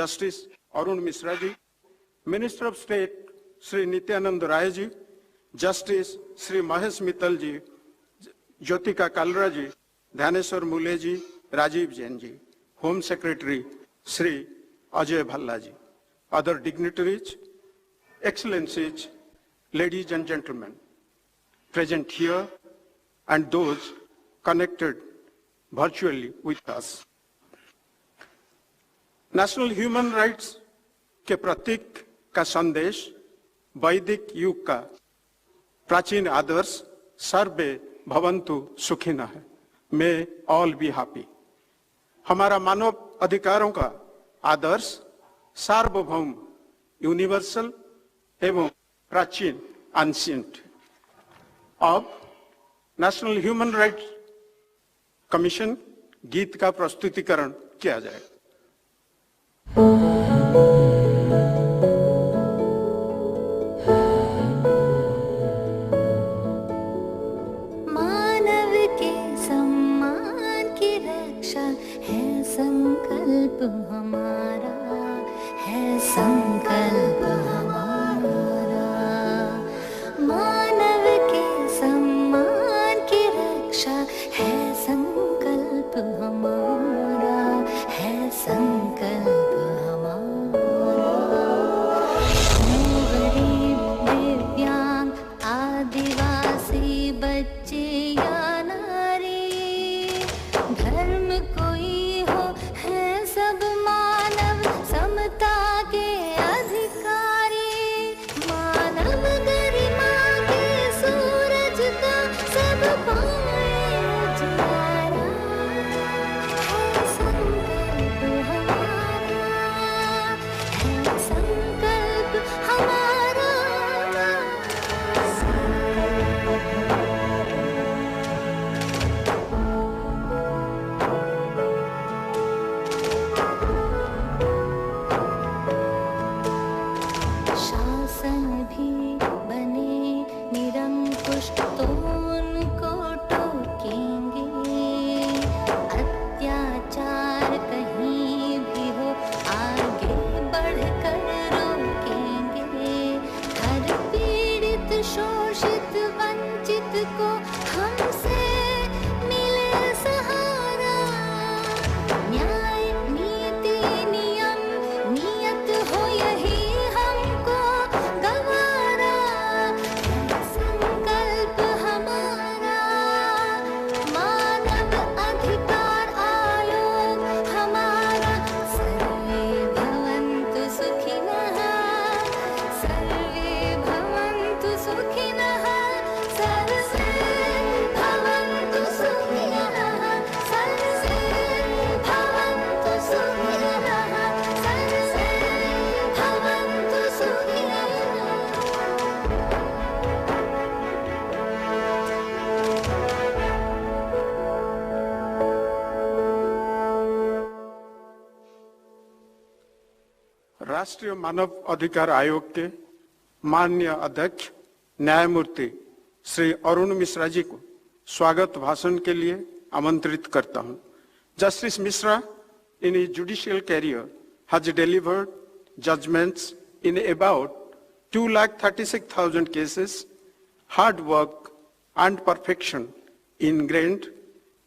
Justice Arun Mishra ji, minister of state Shri Nityanand Rai ji, justice Shri Mahesh Mittal ji, Jyotika Kalra ji, Dhyaneshwar Mule ji, Rajiv Jain ji, home secretary Shri Ajay Bhalla ji, other dignitaries, excellencies, ladies and gentlemen, present here and those connected virtually with us. National human rights के प्रतीक का संदेश वैदिक युग का प्राचीन आदर्श सर्वे भवन्तु सुखिनः है, मे ऑल बी हैप्पी। हमारा मानव अधिकारों का आदर्श सार्वभौम, यूनिवर्सल एवं प्राचीन, एंशिएंट। अब नेशनल ह्यूमन राइट्स कमीशन गीत का प्रस्तुतिकरण किया जाएगा। मानव के सम्मान की रक्षा है संकल्प हमारा, है संकल्प हमारा। मानव के सम्मान की रक्षा है संकल्प हमारा, है संकल्प बच्चे या नारी, धर्म कोई हो, है सब मानव समता के अधिकारी। मानव गरिमा के सूरज का सब पाए उजियारा, है संकल्प हमारा, है संकल्प हमारा। राष्ट्रीय मानव अधिकार आयोग के माननीय अध्यक्ष न्यायमूर्ति श्री अरुण मिश्रा जी को स्वागत भाषण के लिए आमंत्रित करता हूं। Justice Mishra in his judicial career has delivered judgments in about 2,36,000 cases. Hard work and perfection ingrained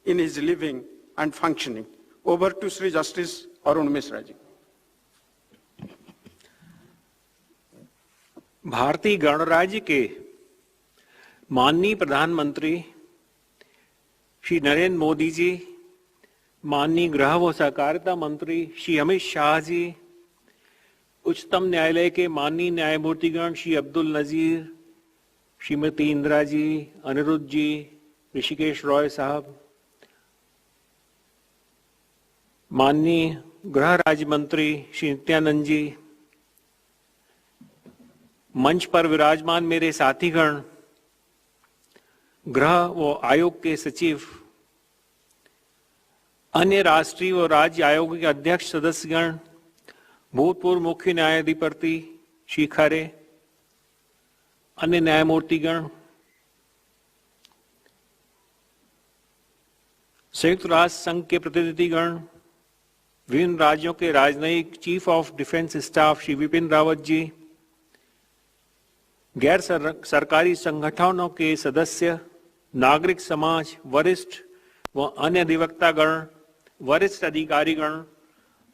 in his living and functioning. Over to Sri Justice Arun Mishra ji. भारतीय गणराज्य के माननीय प्रधानमंत्री श्री नरेंद्र मोदी जी, माननीय गृह व सहकारिता मंत्री श्री अमित शाह जी, उच्चतम न्यायालय के माननीय न्यायमूर्तिगण श्री अब्दुल नजीर, श्रीमती इंदिरा जी, अनिरुद्ध जी, ऋषिकेश रॉय साहब, माननीय गृह राज्य मंत्री श्री नित्यानंद जी, मंच पर विराजमान मेरे साथीगण, गृह व आयोग के सचिव, अन्य राष्ट्रीय व राज्य आयोग के अध्यक्ष सदस्यगण, भूतपूर्व मुख्य न्यायाधिपति श्री खरे, अन्य न्यायमूर्तिगण, संयुक्त राष्ट्र संघ के प्रतिनिधिगण, विभिन्न राज्यों के राजनयिक chief of defence staff Shri Vipin Rawat ji, गैर सरकारी संगठनों के सदस्य, नागरिक समाज, वरिष्ठ व अन्य अधिवक्तागण, वरिष्ठ अधिकारीगण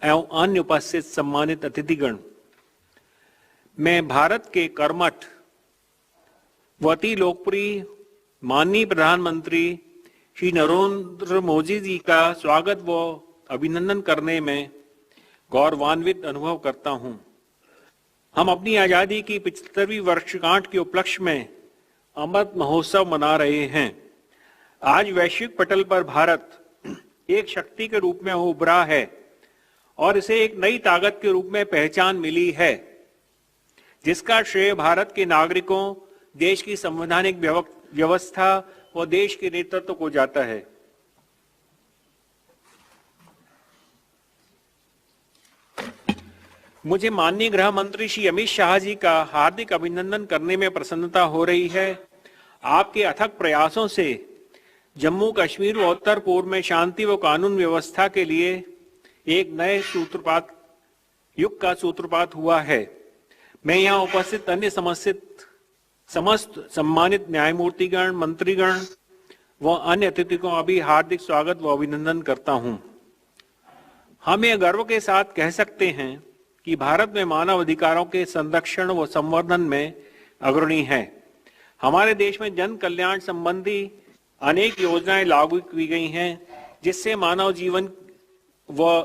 एवं अन्य उपस्थित सम्मानित अतिथिगण, मैं भारत के कर्मठ व अति लोकप्रिय माननीय प्रधानमंत्री श्री नरेंद्र मोदी जी का स्वागत व अभिनंदन करने में गौरवान्वित अनुभव करता हूं। हम अपनी आजादी की 75वीं वर्षगांठ के उपलक्ष्य में अमृत महोत्सव मना रहे हैं। आज वैश्विक पटल पर भारत एक शक्ति के रूप में उभरा है और इसे एक नई ताकत के रूप में पहचान मिली है, जिसका श्रेय भारत के नागरिकों, देश की संवैधानिक व्यवस्था व देश के नेतृत्व को जाता है। मुझे माननीय गृह मंत्री श्री अमित शाह जी का हार्दिक अभिनंदन करने में प्रसन्नता हो रही है। आपके अथक प्रयासों से जम्मू कश्मीर व उत्तर पूर्व में शांति व कानून व्यवस्था के लिए एक नए युग का सूत्रपात हुआ है। मैं यहाँ उपस्थित अन्य समस्त सम्मानित न्यायमूर्तिगण, मंत्रीगण व अन्य अतिथियों का भी हार्दिक स्वागत व अभिनंदन करता हूँ। हम यह गर्व के साथ कह सकते हैं कि भारत में मानव अधिकारों के संरक्षण व संवर्धन में अग्रणी है। हमारे देश में जन कल्याण संबंधी अनेक योजनाएं लागू की गई हैं, जिससे मानव जीवन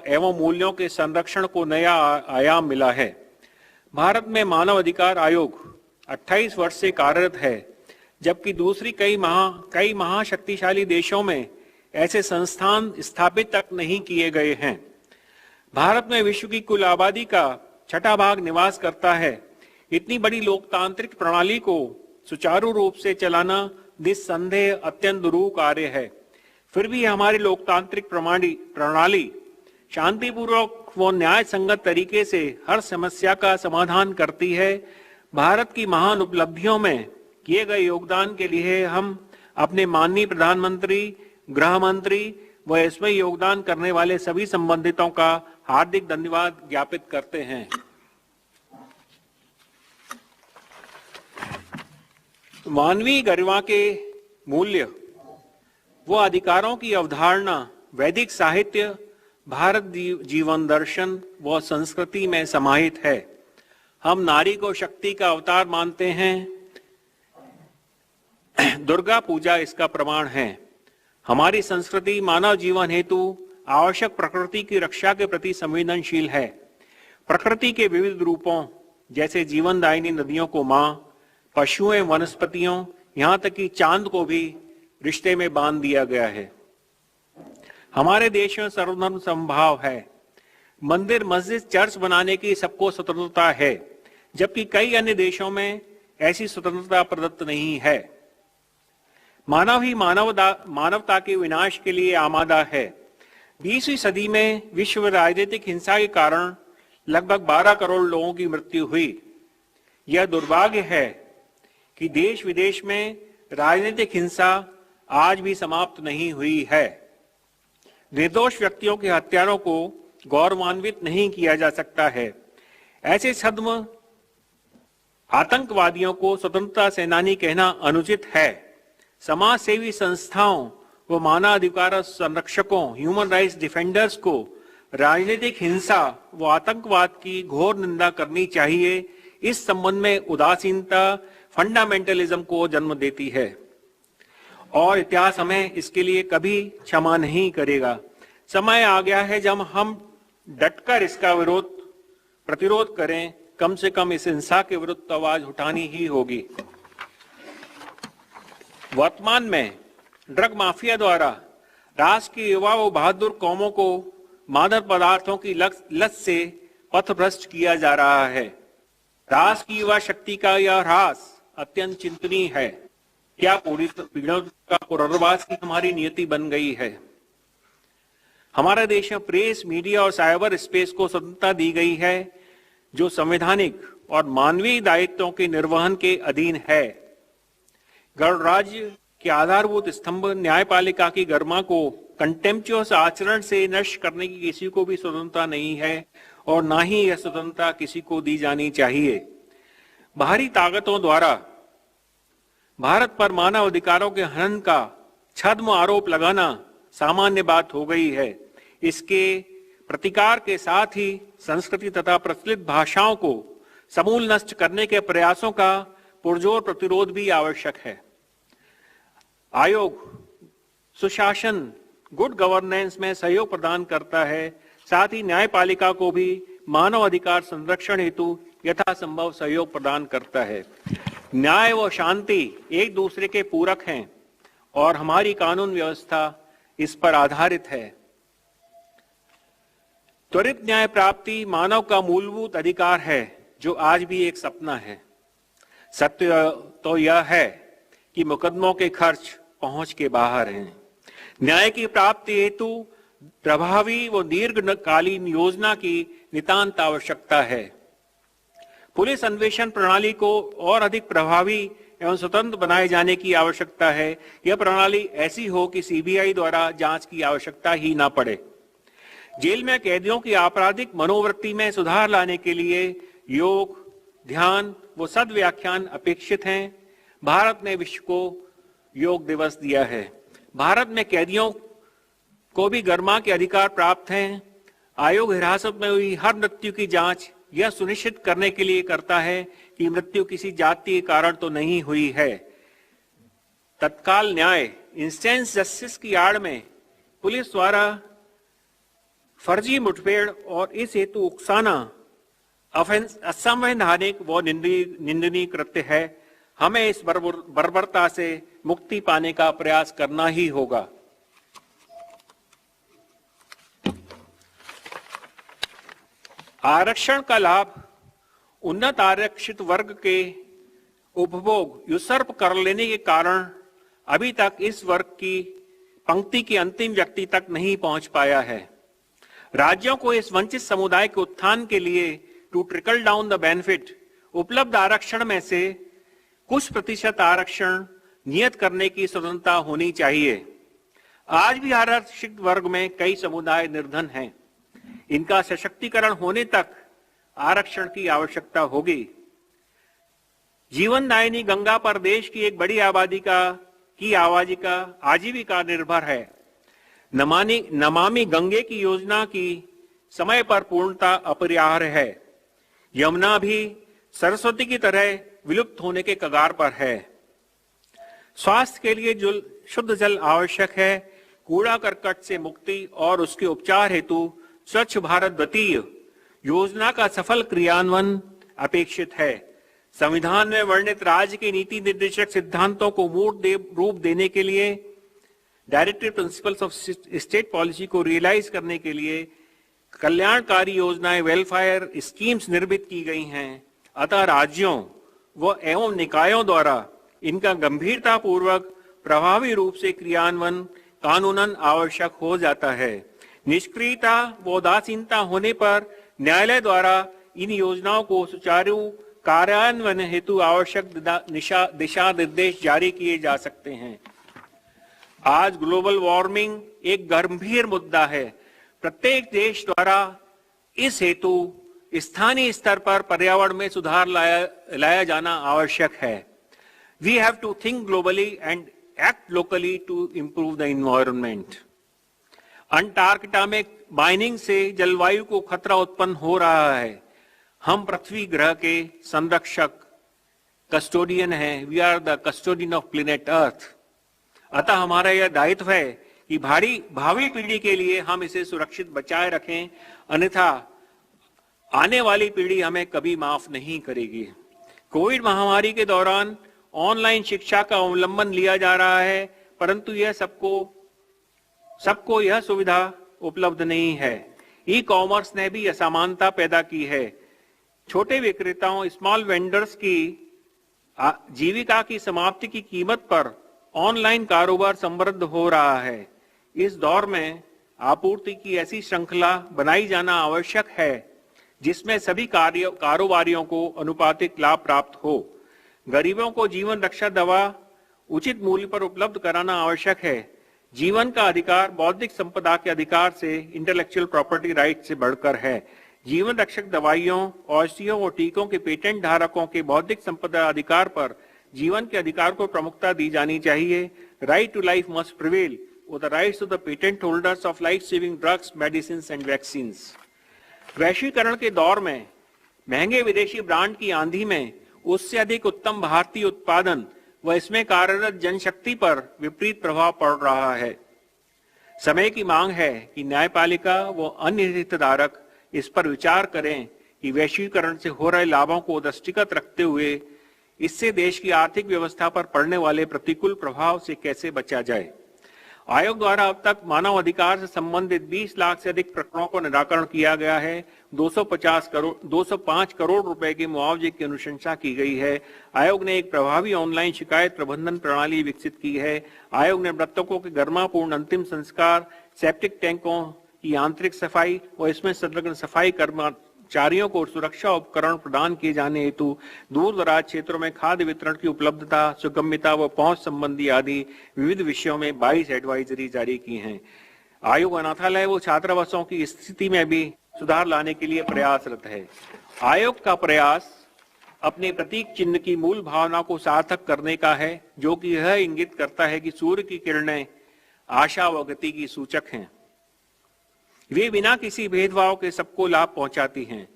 एवं मूल्यों के संरक्षण को नया आयाम मिला है। भारत में मानव अधिकार आयोग 28 वर्ष से कार्यरत है, जबकि दूसरी कई महाशक्तिशाली देशों में ऐसे संस्थान स्थापित तक नहीं किए गए हैं। भारत में विश्व की कुल आबादी का 6वां भाग निवास करता है। इतनी बड़ी लोकतांत्रिक प्रणाली को सुचारू रूप से चलाना निस्संदेह अत्यंत दुरूह कार्य है। फिर भी हमारी लोकतांत्रिक प्रणाली शांतिपूर्वक व न्याय संगत तरीके से हर समस्या का समाधान करती है। भारत की महान उपलब्धियों में किए गए योगदान के लिए हम अपने माननीय प्रधानमंत्री, गृह मंत्री व इसमें योगदान करने वाले सभी संबंधितों का हार्दिक धन्यवाद ज्ञापित करते हैं। मानवीय गरिमा के मूल्य व अधिकारों की अवधारणा वैदिक साहित्य, भारत जीवन दर्शन व संस्कृति में समाहित है। हम नारी को शक्ति का अवतार मानते हैं। दुर्गा पूजा इसका प्रमाण है। हमारी संस्कृति मानव जीवन हेतु आवश्यक प्रकृति की रक्षा के प्रति संवेदनशील है। प्रकृति के विविध रूपों जैसे जीवनदायिनी नदियों को मां, पशुओं, वनस्पतियों, यहाँ तक कि चांद को भी रिश्ते में बांध दिया गया है। हमारे देश में सर्वधर्म समभाव है। मंदिर, मस्जिद, चर्च बनाने की सबको स्वतंत्रता है, जबकि कई अन्य देशों में ऐसी स्वतंत्रता प्रदत्त नहीं है। मानव ही मानवता के विनाश के लिए आमादा है। 20वीं सदी में विश्व राजनीतिक हिंसा के कारण लगभग 12 करोड़ लोगों की मृत्यु हुई। यह दुर्भाग्य है कि देश विदेश में राजनीतिक हिंसा आज भी समाप्त नहीं हुई है। निर्दोष व्यक्तियों के हत्यारों को गौरवान्वित नहीं किया जा सकता है। ऐसे छद्म आतंकवादियों को स्वतंत्रता सेनानी कहना अनुचित है। समाज सेवी संस्थाओं व मानवाधिकार संरक्षकों, ह्यूमन राइट्स डिफेंडर्स को राजनीतिक हिंसा व आतंकवाद की घोर निंदा करनी चाहिए। इस संबंध में उदासीनता फंडामेंटलिज्म को जन्म देती है और इतिहास हमें इसके लिए कभी क्षमा नहीं करेगा। समय आ गया है जब हम डटकर इसका प्रतिरोध करें। कम से कम इस हिंसा के विरुद्ध आवाज उठानी ही होगी। वर्तमान में ड्रग माफिया द्वारा राष्ट्र की युवा व बहादुर कौमों को मादक पदार्थों की लत से पथभ्रष्ट किया जा रहा है। राष्ट्र की युवा शक्ति का यह ह्रास अत्यंत चिंतनीय है। क्या पूरी पीढ़ियों का पुनर्वास की हमारी नियति बन गई है? हमारे देश में प्रेस, मीडिया और साइबर स्पेस को स्वतंत्रता दी गई है, जो संवैधानिक और मानवीय दायित्वों के निर्वहन के अधीन है। गणराज्य के आधारभूत स्तंभ न्यायपालिका की गरिमा को कंटेम्पचुअस आचरण से नष्ट करने की किसी को भी स्वतंत्रता नहीं है और ना ही यह स्वतंत्रता किसी को दी जानी चाहिए। बाहरी ताकतों द्वारा भारत पर मानव अधिकारों के हनन का छद्म आरोप लगाना सामान्य बात हो गई है। इसके प्रतिकार के साथ ही संस्कृति तथा प्रचलित भाषाओं को समूल नष्ट करने के प्रयासों का पुरजोर प्रतिरोध भी आवश्यक है। आयोग सुशासन, गुड गवर्नेंस में सहयोग प्रदान करता है, साथ ही न्यायपालिका को भी मानव अधिकार संरक्षण हेतु यथासंभव सहयोग प्रदान करता है। न्याय व शांति एक दूसरे के पूरक हैं और हमारी कानून व्यवस्था इस पर आधारित है। त्वरित न्याय प्राप्ति मानव का मूलभूत अधिकार है जो आज भी एक सपना है। सत्य तो यह है कि मुकदमों के खर्च पहुंच के बाहर हैं। न्याय की प्राप्ति हेतु प्रभावी व दीर्घकालीन योजना की नितांत आवश्यकता है। पुलिस अन्वेषण प्रणाली को और अधिक प्रभावी एवं स्वतंत्र बनाए जाने की आवश्यकता है। यह प्रणाली ऐसी हो कि सीबीआई द्वारा जांच की आवश्यकता ही ना पड़े। जेल में कैदियों की आपराधिक मनोवृत्ति में सुधार लाने के लिए योग, ध्यान व सद्व्याख्यान अपेक्षित हैं। भारत ने विश्व को योग दिवस दिया है। भारत में कैदियों को भी गरिमा के अधिकार प्राप्त हैं। आयोग हिरासत में हुई हर मृत्यु की जांच यह सुनिश्चित करने के लिए करता है कि मृत्यु किसी जाति के कारण तो नहीं हुई है। तत्काल न्याय, इंस्टेंस जस्टिस की आड़ में पुलिस द्वारा फर्जी मुठभेड़ और इस हेतु उकसाना असंवैधानिक व निंदनीय कृत्य है। हमें इस बर्बरता से मुक्ति पाने का प्रयास करना ही होगा। आरक्षण का लाभ उन्नत आरक्षित वर्ग के उपभोग यूसर्प कर लेने के कारण अभी तक इस वर्ग की पंक्ति के अंतिम व्यक्ति तक नहीं पहुंच पाया है। राज्यों को इस वंचित समुदाय के उत्थान के लिए to trickle down the benefit उपलब्ध आरक्षण में से कुछ प्रतिशत आरक्षण नियत करने की स्वतंत्रता होनी चाहिए। आज भी आरक्षित वर्ग में कई समुदाय निर्धन हैं। इनका सशक्तिकरण होने तक आरक्षण की आवश्यकता होगी। जीवनदायिनी गंगा पर देश की एक बड़ी आबादी की आजीविका निर्भर है। नमामि गंगे की योजना की समय पर पूर्णता अपरिहार्य है। यमुना भी सरस्वती की तरह विलुप्त होने के कगार पर है। स्वास्थ्य के लिए शुद्ध जल आवश्यक है। कूड़ा करकट से मुक्ति और उसके उपचार हेतु स्वच्छ भारत द्वितीय योजना का सफल क्रियान्वयन अपेक्षित है। संविधान में वर्णित राज्य के नीति निर्देशक सिद्धांतों को मूर्त रूप देने के लिए, directive principles of state policy को रियलाइज करने के लिए कल्याणकारी योजनाएं, वेलफेयर स्कीम्स निर्मित की गई हैं। अतः राज्यों व एवं निकायों द्वारा इनका गंभीरता पूर्वक प्रभावी रूप से क्रियान्वयन कानूनन आवश्यक हो जाता है। निष्क्रियता व उदासीनता होने पर न्यायालय द्वारा इन योजनाओं को सुचारू कार्यान्वयन हेतु आवश्यक दिशा निर्देश जारी किए जा सकते हैं। आज ग्लोबल वार्मिंग एक गंभीर मुद्दा है। प्रत्येक देश द्वारा इस हेतु स्थानीय स्तर पर पर्यावरण में सुधार लाया जाना आवश्यक है। We have to think globally and act locally to improve the environment. Antarctica में माइनिंग से जलवायु को खतरा उत्पन्न हो रहा है। हम पृथ्वी ग्रह के संरक्षक कस्टोडियन हैं। We are the custodian of planet earth. अतः हमारा यह दायित्व है कि भावी पीढ़ी के लिए हम इसे सुरक्षित बचाए रखें, अन्यथा आने वाली पीढ़ी हमें कभी माफ नहीं करेगी। कोविड महामारी के दौरान ऑनलाइन शिक्षा का अवलंबन लिया जा रहा है, परंतु यह सबको यह सुविधा उपलब्ध नहीं है। ई कॉमर्स ने भी असमानता पैदा की है। छोटे विक्रेताओं, स्मॉल वेंडर्स की जीविका की समाप्ति की कीमत पर ऑनलाइन कारोबार समृद्ध हो रहा है। इस दौर में आपूर्ति की ऐसी श्रृंखला बनाई जाना आवश्यक है जिसमें सभी कारोबारियों को अनुपातिक लाभ प्राप्त हो। गरीबों को जीवन रक्षा दवा उचित मूल्य पर उपलब्ध कराना आवश्यक है। जीवन का अधिकार बौद्धिक संपदा के अधिकार से, इंटेलेक्चुअल प्रॉपर्टी राइट से बढ़कर है। जीवन रक्षक दवाइयों, औषधियों और टीकों के पेटेंट धारकों के बौद्धिक संपदा अधिकार पर जीवन के अधिकार को प्रमुखता दी जानी चाहिए। Right to life must prevail और the rights of the patent holders of life saving drugs, medicine and vaccines. वैश्वीकरण के दौर में महंगे विदेशी ब्रांड की आंधी में उससे अधिक उत्तम भारतीय उत्पादन व इसमें कार्यरत जनशक्ति पर विपरीत प्रभाव पड़ रहा है। समय की मांग है कि न्यायपालिका व अन्य हितधारक इस पर विचार करें कि वैश्वीकरण से हो रहे लाभों को दृष्टिगत रखते हुए इससे देश की आर्थिक व्यवस्था पर पड़ने वाले प्रतिकूल प्रभाव से कैसे बचा जाए। आयोग द्वारा अब तक मानव अधिकार से संबंधित 20 लाख से अधिक प्रकरणों को निराकरण किया गया है। 205 करोड़ रुपए के मुआवजे की अनुशंसा की गई है। आयोग ने एक प्रभावी ऑनलाइन शिकायत प्रबंधन प्रणाली विकसित की है। आयोग ने मृतकों के गर्मापूर्ण अंतिम संस्कार, सेप्टिक टैंकों की आंतरिक सफाई व इसमें संलग्न सफाई कर्मचारियों को सुरक्षा उपकरण प्रदान किए जाने हेतु दूर दराज क्षेत्रों में खाद्य वितरण की उपलब्धता, सुगमता व पहुंच संबंधी आदि विविध विषयों में 22 एडवाइजरी जारी की हैं। आयोग अनाथालय व छात्रावासों की स्थिति में भी सुधार लाने के लिए प्रयासरत है। आयोग का प्रयास अपने प्रतीक चिन्ह की मूल भावना को सार्थक करने का है, जो कि यह इंगित करता है कि सूर्य की किरणें आशा व गति की सूचक हैं। वे बिना किसी भेदभाव के सबको लाभ पहुंचाती हैं।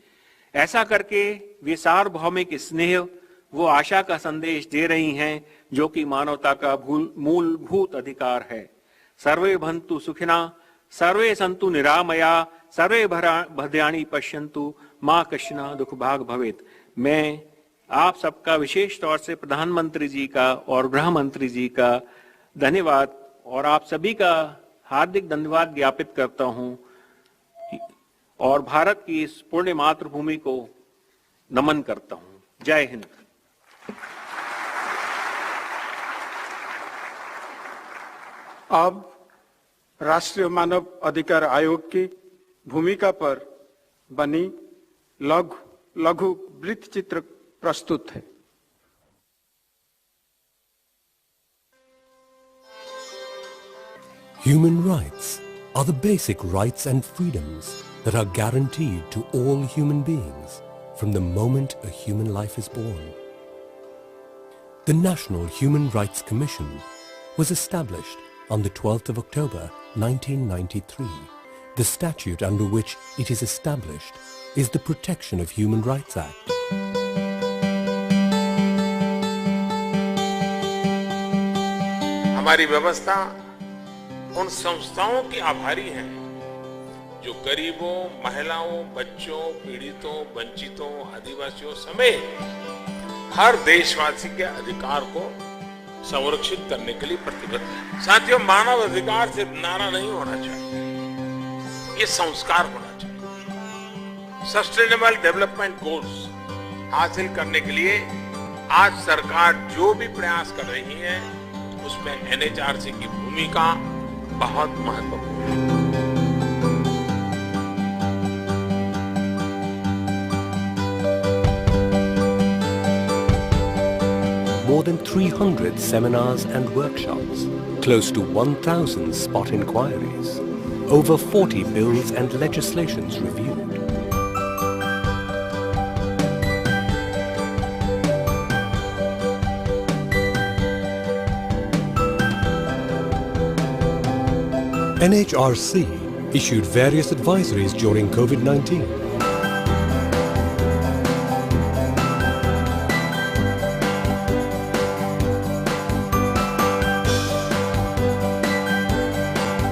ऐसा करके वे सार्वभौमिक स्नेह वो आशा का संदेश दे रही हैं, जो कि मानवता का मूलभूत अधिकार है। सर्वे भवन्तु सुखिनः, सर्वे सन्तु निरामया, सर्वे भद्राणि पश्यन्तु, मां कश्चन दुख भाग भवेत्। मैं आप सबका विशेष तौर से प्रधानमंत्री जी का और गृह मंत्री जी का धन्यवाद और आप सभी का हार्दिक धन्यवाद ज्ञापित करता हूं और भारत की इस पुण्य मातृभूमि को नमन करता हूं। जय हिंद। अब राष्ट्रीय मानव अधिकार आयोग की भूमिका पर बनी लघु वृत्त चित्र प्रस्तुत है। Human rights are the basic rights and freedoms that are guaranteed to all human beings from the moment a human life is born. The National Human Rights Commission was established on the 12th of October 1993. The statute under which it is established is the Protection of Human Rights Act. हमारी व्यवस्था उन संस्थाओं की आभारी है जो गरीबों, महिलाओं, बच्चों, पीड़ितों, वंचितों, आदिवासियों समेत हर देशवासी के अधिकार को संरक्षित करने के लिए प्रतिबद्ध है। साथियों, मानव अधिकार सिर्फ नारा नहीं होना चाहिए, ये संस्कार होना चाहिए। सस्टेनेबल डेवलपमेंट गोल्स हासिल करने के लिए आज सरकार जो भी प्रयास कर रही है उसमें एनएचआरसी की भूमिका बहुत महत्वपूर्ण है। More than 300 seminars and workshops, close to 1,000 spot inquiries, over 40 bills and legislations reviewed. NHRC issued various advisories during COVID-19.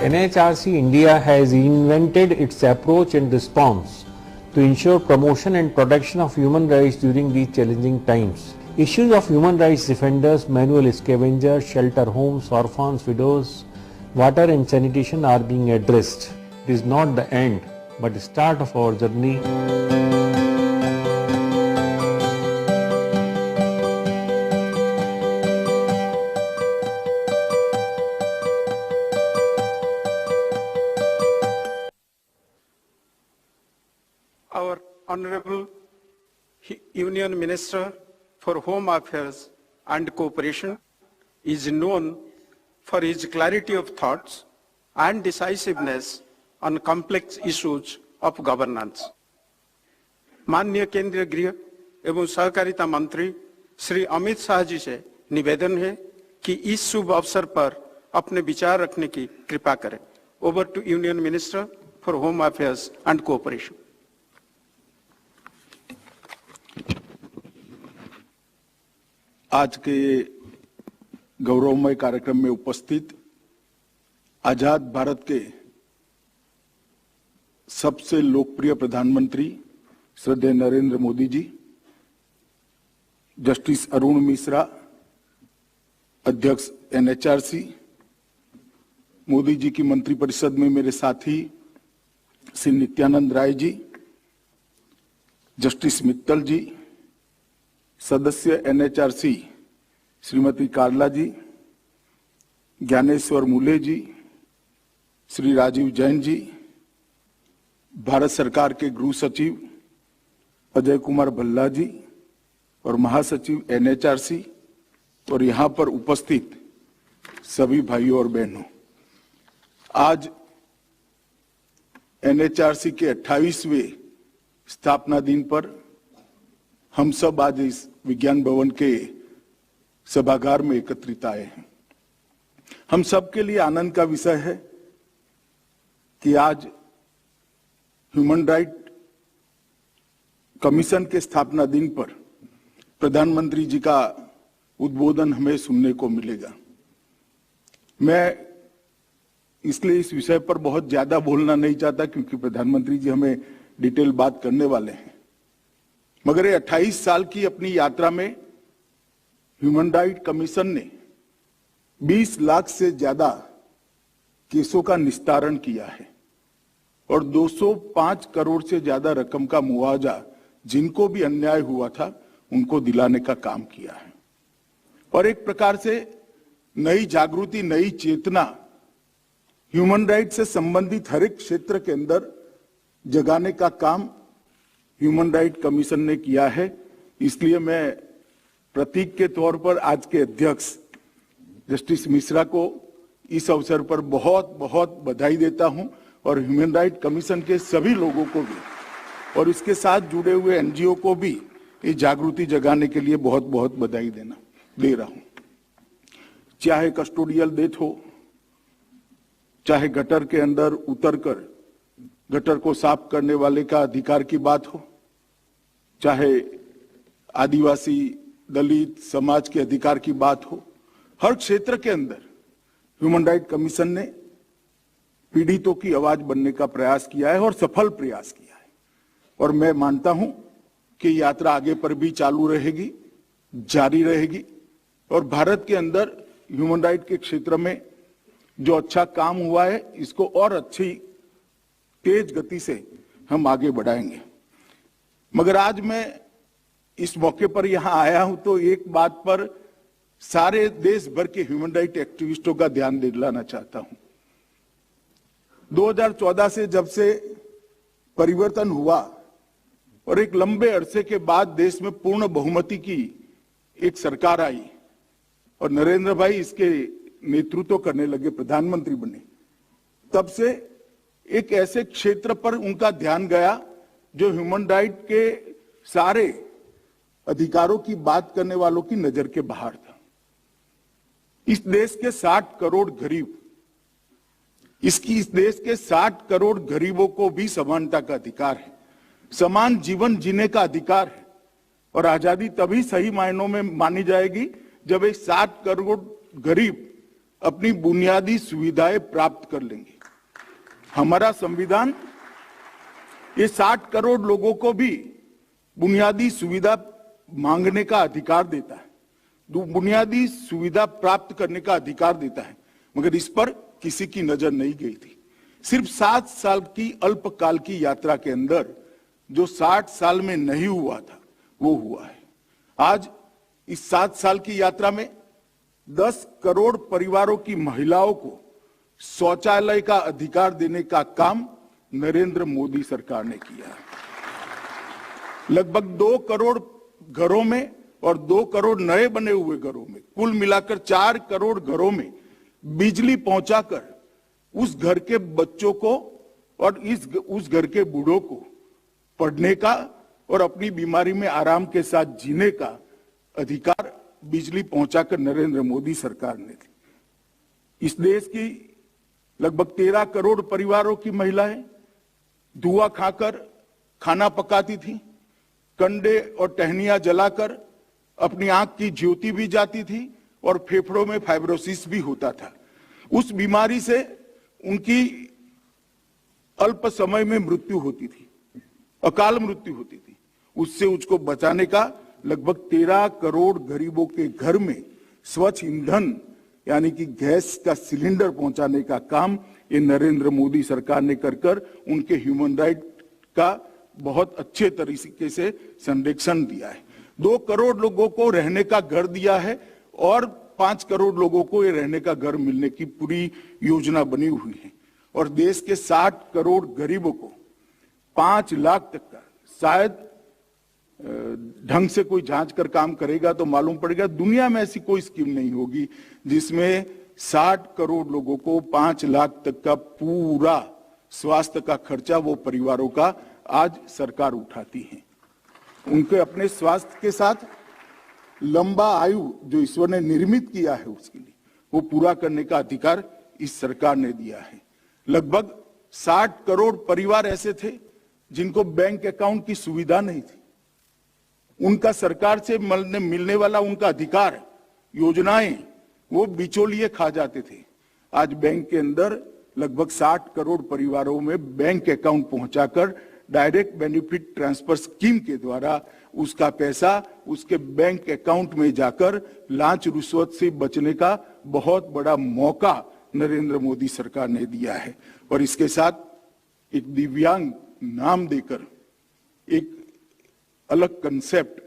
NHRC India has reinvented its approach and response to ensure promotion and protection of human rights during these challenging times. Issues of human rights defenders, manual scavengers, shelter homes, orphans, widows, water and sanitation are being addressed. It is not the end, but the start of our journey. Our Honorable Union Minister for Home Affairs and Cooperation is known for his clarity of thoughts and decisiveness on complex issues of governance. माननीय केंद्रीय गृह एवं सहकारिता मंत्री श्री अमित शाह जी से निवेदन है कि इस शुभ अवसर पर अपने विचार रखने की कृपा करें। Over to union minister for home affairs and cooperation. आज के गौरवमय कार्यक्रम में उपस्थित आजाद भारत के सबसे लोकप्रिय प्रधानमंत्री श्रद्धेय नरेंद्र मोदी जी, जस्टिस अरुण मिश्रा, अध्यक्ष एनएचआरसी, मोदी जी की मंत्रिपरिषद में मेरे साथी श्री नित्यानंद राय जी, जस्टिस मित्तल जी, सदस्य एनएचआरसी श्रीमती कार्ला जी, ज्ञानेश्वर मूले जी, श्री राजीव जैन जी, भारत सरकार के गृह सचिव अजय कुमार भल्ला जी और महासचिव एनएचआरसी और यहां पर उपस्थित सभी भाइयों और बहनों, आज एनएचआरसी के 28वें स्थापना दिन पर हम सब आज इस विज्ञान भवन के सभागार में एकत्रित आए हैं। हम सब के लिए आनंद का विषय है कि आज ह्यूमन राइट कमीशन के स्थापना दिन पर प्रधानमंत्री जी का उद्बोधन हमें सुनने को मिलेगा। मैं इसलिए इस विषय पर बहुत ज्यादा बोलना नहीं चाहता क्योंकि प्रधानमंत्री जी हमें डिटेल बात करने वाले हैं, मगर ये 28 साल की अपनी यात्रा में ह्यूमन राइट कमीशन ने 20 लाख से ज्यादा केसों का निस्तारण किया है और 205 करोड़ से ज्यादा रकम का मुआवजा जिनको भी अन्याय हुआ था उनको दिलाने का काम किया है। और एक प्रकार से नई जागृति, नई चेतना ह्यूमन राइट से संबंधित हर एक क्षेत्र के अंदर जगाने का काम ह्यूमन राइट कमीशन ने किया है। इसलिए मैं प्रतीक के तौर पर आज के अध्यक्ष जस्टिस मिश्रा को इस अवसर पर बहुत बहुत बधाई देता हूं और ह्यूमन राइट कमीशन के सभी लोगों को भी और इसके साथ जुड़े हुए एनजीओ को भी ये जागृति जगाने के लिए बहुत बहुत बधाई दे रहा हूं। चाहे कस्टोडियल डेथ हो, चाहे गटर के अंदर उतरकर गटर को साफ करने वाले का अधिकार की बात हो, चाहे आदिवासी दलित समाज के अधिकार की बात हो, हर क्षेत्र के अंदर ह्यूमन राइट कमीशन ने पीड़ितों की आवाज बनने का प्रयास किया है और सफल प्रयास किया है। और मैं मानता हूं कि यात्रा आगे पर भी चालू रहेगी, जारी रहेगी और भारत के अंदर ह्यूमन राइट के क्षेत्र में जो अच्छा काम हुआ है इसको और अच्छी तेज गति से हम आगे बढ़ाएंगे। मगर आज मैं इस मौके पर यहां आया हूं तो एक बात पर सारे देश भर के ह्यूमन राइट एक्टिविस्टों का ध्यान दिलाना चाहता हूं। 2014 से जब से परिवर्तन हुआ और एक लंबे अरसे के बाद देश में पूर्ण बहुमति की एक सरकार आई और नरेंद्र भाई इसके नेतृत्व करने लगे, प्रधानमंत्री बने, तब से एक ऐसे क्षेत्र पर उनका ध्यान गया जो ह्यूमन राइट के सारे अधिकारों की बात करने वालों की नजर के बाहर था। इस देश के 60 करोड़ गरीब, इस देश के 60 करोड़ गरीबों को भी समानता का अधिकार है, समान जीवन जीने का अधिकार है और आजादी तभी सही मायनों में मानी जाएगी जब एक 60 करोड़ गरीब अपनी बुनियादी सुविधाएं प्राप्त कर लेंगे। हमारा संविधान ये 60 करोड़ लोगों को भी बुनियादी सुविधा मांगने का अधिकार देता है, बुनियादी सुविधा प्राप्त करने का अधिकार देता है, मगर इस पर किसी की नजर नहीं गई थी। सिर्फ 7 साल की अल्पकाल की यात्रा के अंदर जो 60 साल में नहीं हुआ था वो हुआ है। आज इस 7 साल की यात्रा में 10 करोड़ परिवारों की महिलाओं को शौचालय का अधिकार देने का काम नरेंद्र मोदी सरकार ने किया है। लगभग 2 करोड़ घरों में और 2 करोड़ नए बने हुए घरों में, कुल मिलाकर 4 करोड़ घरों में बिजली पहुंचाकर उस घर के बच्चों को और उस घर के बूढ़ों को पढ़ने का और अपनी बीमारी में आराम के साथ जीने का अधिकार बिजली पहुंचाकर नरेंद्र मोदी सरकार ने दी। इस देश की लगभग 13 करोड़ परिवारों की महिलाएं धुआं खाकर खाना पकाती थी, कंडे और टहनियां जलाकर अपनी आंख की ज्योति भी जाती थी और फेफड़ों में फाइब्रोसिस भी होता था। उस बीमारी से उनकी अल्प समय में मृत्यु होती थी, अकाल मृत्यु होती थी। उससे उसको बचाने का लगभग 13 करोड़ गरीबों के घर में स्वच्छ ईंधन यानी कि गैस का सिलेंडर पहुंचाने का काम ये नरेंद्र मोदी सरकार ने कर उनके ह्यूमन राइट का बहुत अच्छे तरीके से संरक्षण दिया है। 2 करोड़ लोगों को रहने का घर दिया है और 5 करोड़ लोगों को ये रहने का घर मिलने की पूरी योजना बनी हुई है। और देश के 60 करोड़ गरीबों को 5 लाख तक का, शायद ढंग से कोई जांच कर काम करेगा तो मालूम पड़ेगा दुनिया में ऐसी कोई स्कीम नहीं होगी जिसमें 60 करोड़ लोगों को 5 लाख तक का पूरा स्वास्थ्य का खर्चा वो परिवारों का आज सरकार उठाती है। उनके अपने स्वास्थ्य के साथ लंबा आयु जो ईश्वर ने निर्मित किया है उसके लिए वो पूरा करने का अधिकार इस सरकार ने दिया है। लगभग 60 करोड़ परिवार ऐसे थे जिनको बैंक अकाउंट की सुविधा नहीं थी। उनका सरकार से मिलने वाला उनका अधिकार, योजनाएं वो बिचौलिए खा जाते थे। आज बैंक के अंदर लगभग 60 करोड़ परिवारों में बैंक अकाउंट पहुंचाकर डायरेक्ट बेनिफिट ट्रांसफर स्कीम के द्वारा उसका पैसा उसके बैंक अकाउंट में जाकर लांच रुश्वत से बचने का बहुत बड़ा मौका नरेंद्र मोदी सरकार ने दिया है। और इसके साथ एक दिव्यांग नाम देकर एक अलग कंसेप्ट,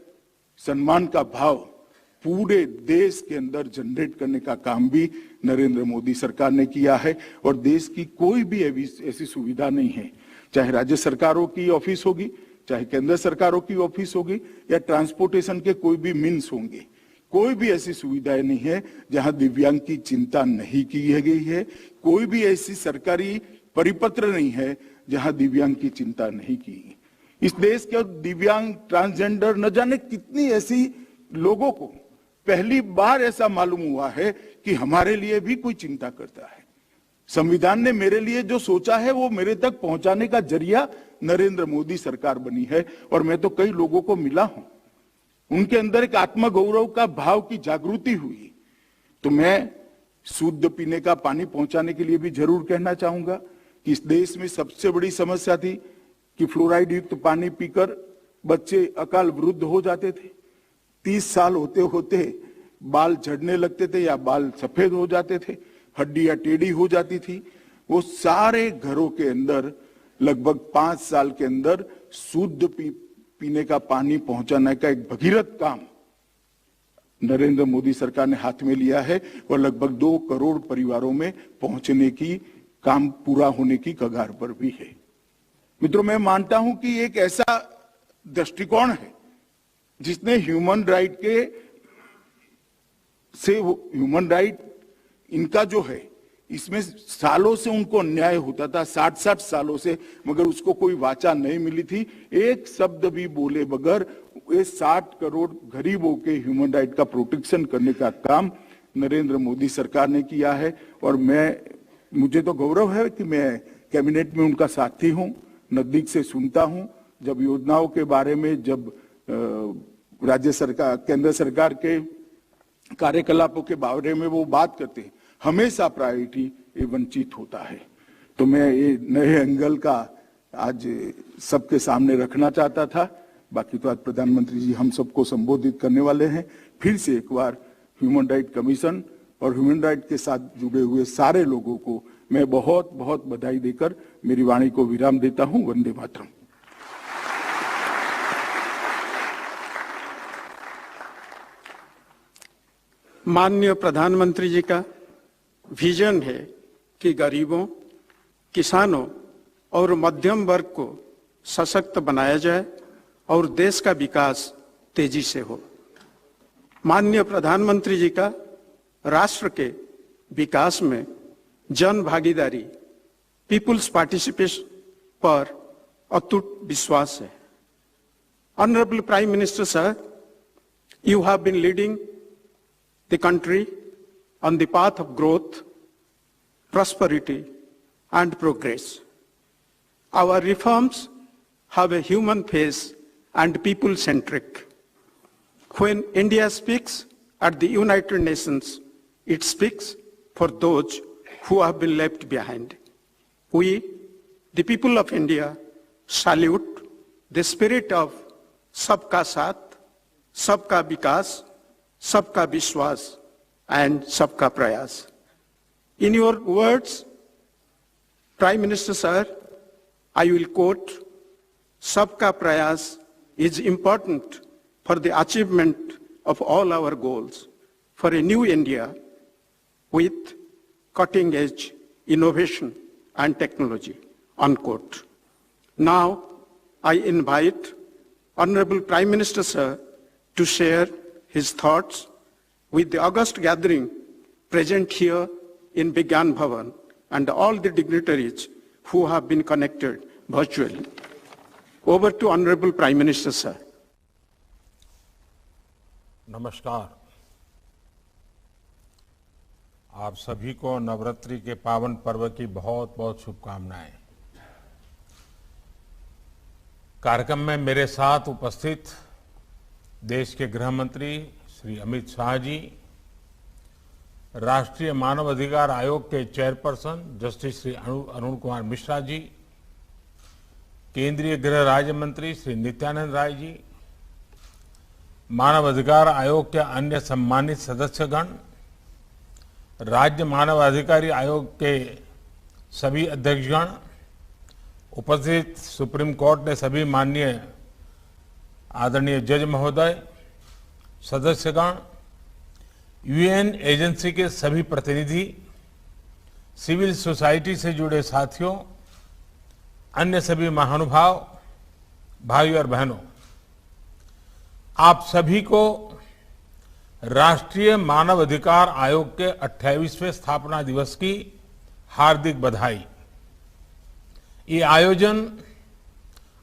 सम्मान का भाव पूरे देश के अंदर जनरेट करने का काम भी नरेंद्र मोदी सरकार ने किया है। और देश की कोई भी ऐसी सुविधा नहीं है, चाहे राज्य सरकारों की ऑफिस होगी, चाहे केंद्र सरकारों की ऑफिस होगी या ट्रांसपोर्टेशन के कोई भी मीन्स होंगे, कोई भी ऐसी सुविधाएं नहीं है जहां दिव्यांग की चिंता नहीं की गई है। कोई भी ऐसी सरकारी परिपत्र नहीं है जहां दिव्यांग की चिंता नहीं की। इस देश के दिव्यांग, ट्रांसजेंडर, न जाने कितनी ऐसी लोगों को पहली बार ऐसा मालूम हुआ है कि हमारे लिए भी कोई चिंता करता है। संविधान ने मेरे लिए जो सोचा है वो मेरे तक पहुंचाने का जरिया नरेंद्र मोदी सरकार बनी है। और मैं तो कई लोगों को मिला हूं, उनके अंदर एक आत्मगौरव का भाव की जागृति हुई। तो मैं शुद्ध पीने का पानी पहुंचाने के लिए भी जरूर कहना चाहूंगा कि इस देश में सबसे बड़ी समस्या थी कि फ्लोराइड युक्त पानी पीकर बच्चे अकाल वृद्ध हो जाते थे। 30 साल होते होते बाल झड़ने लगते थे या बाल सफेद हो जाते थे, हड्डियां टेढ़ी हो जाती थी। वो सारे घरों के अंदर लगभग 5 साल के अंदर शुद्ध पीने का पानी पहुंचाने का एक भगीरथ काम नरेंद्र मोदी सरकार ने हाथ में लिया है और लगभग 2 करोड़ परिवारों में पहुंचने की काम पूरा होने की कगार पर भी है। मित्रों, मैं मानता हूं कि एक ऐसा दृष्टिकोण है जिसने ह्यूमन राइट इनका जो है इसमें सालों से उनको अन्याय होता था, 60 सालों से, मगर उसको कोई वाचा नहीं मिली थी। एक शब्द भी बोले बगैर ये 60 करोड़ गरीबों के ह्यूमन राइट का प्रोटेक्शन करने का काम नरेंद्र मोदी सरकार ने किया है। और मुझे तो गौरव है कि मैं कैबिनेट में उनका साथी हूं, नजदीक से सुनता हूं। जब योजनाओं के बारे में, जब राज्य सरकार, केंद्र सरकार के कार्यकलापों के बारे में वो बात करते हैं, हमेशा प्रायोरिटी ये वंचित होता है। तो मैं ये नए एंगल का आज सबके सामने रखना चाहता था। बाकी तो आज प्रधानमंत्री जी हम सबको संबोधित करने वाले हैं। फिर से एक बार ह्यूमन राइट कमीशन और ह्यूमन राइट के साथ जुड़े हुए सारे लोगों को मैं बहुत बहुत बधाई देकर मेरी वाणी को विराम देता हूं। वंदे मातरम। माननीय प्रधानमंत्री जी का विजन है कि गरीबों, किसानों और मध्यम वर्ग को सशक्त बनाया जाए और देश का विकास तेजी से हो। माननीय प्रधानमंत्री जी का राष्ट्र के विकास में जन भागीदारी, पीपुल्स पार्टिसिपेशन पर अटूट विश्वास है। Honorable Prime Minister, sir, you have been leading the country on the path of growth, prosperity, and progress. Our reforms have a human face and people-centric. When India speaks at the United Nations, it speaks for those who have been left behind. We, the people of India, salute the spirit of Sabka Saath, Sabka Vikas, Sabka Vishwas, and Sabka Prayas. In your words, Prime Minister, sir, I will quote, Sabka Prayas is important for the achievement of all our goals for a new India with cutting-edge innovation and technology, unquote. Now, I invite Honorable Prime Minister, sir, to share his thoughts with the august gathering present here in Vigyan Bhavan and all the dignitaries who have been connected virtually. Over to Honorable Prime Minister, sir. नमस्कार। आप सभी को नवरात्रि के पावन पर्व की बहुत बहुत शुभकामनाएं। कार्यक्रम में मेरे साथ उपस्थित देश के गृह मंत्री श्री अमित शाह जी, राष्ट्रीय मानव अधिकार आयोग के चेयरपर्सन जस्टिस श्री अरुण कुमार मिश्रा जी, केंद्रीय गृह राज्य मंत्री श्री नित्यानंद राय जी, मानव अधिकार आयोग के अन्य सम्मानित सदस्यगण, राज्य मानव अधिकारी आयोग के सभी अध्यक्षगण, उपस्थित सुप्रीम कोर्ट ने सभी माननीय आदरणीय जज महोदय, सदस्यगण, यूएन एजेंसी के सभी प्रतिनिधि, सिविल सोसाइटी से जुड़े साथियों, अन्य सभी महानुभाव, भाइयों और बहनों, आप सभी को राष्ट्रीय मानव अधिकार आयोग के 28वें स्थापना दिवस की हार्दिक बधाई। ये आयोजन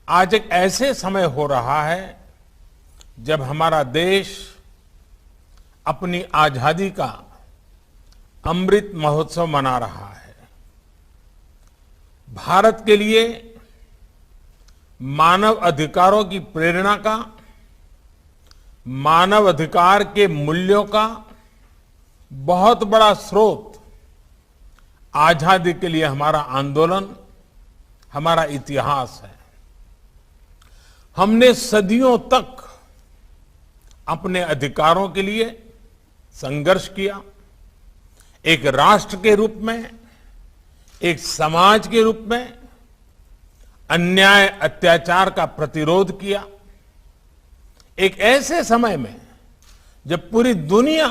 आज एक ऐसे समय हो रहा है जब हमारा देश अपनी आजादी का अमृत महोत्सव मना रहा है। भारत के लिए मानव अधिकारों की प्रेरणा का, मानव अधिकार के मूल्यों का बहुत बड़ा स्रोत आजादी के लिए हमारा आंदोलन, हमारा इतिहास है। हमने सदियों तक अपने अधिकारों के लिए संघर्ष किया, एक राष्ट्र के रूप में, एक समाज के रूप में अन्याय अत्याचार का प्रतिरोध किया। एक ऐसे समय में जब पूरी दुनिया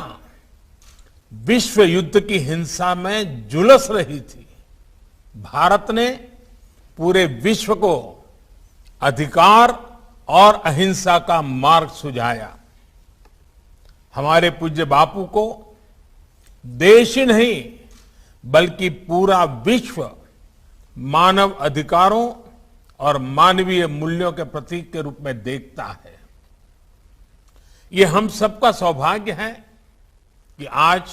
विश्व युद्ध की हिंसा में झुलस रही थी, भारत ने पूरे विश्व को अधिकार और अहिंसा का मार्ग सुझाया। हमारे पूज्य बापू को देश ही नहीं बल्कि पूरा विश्व मानव अधिकारों और मानवीय मूल्यों के प्रतीक के रूप में देखता है। ये हम सबका सौभाग्य है कि आज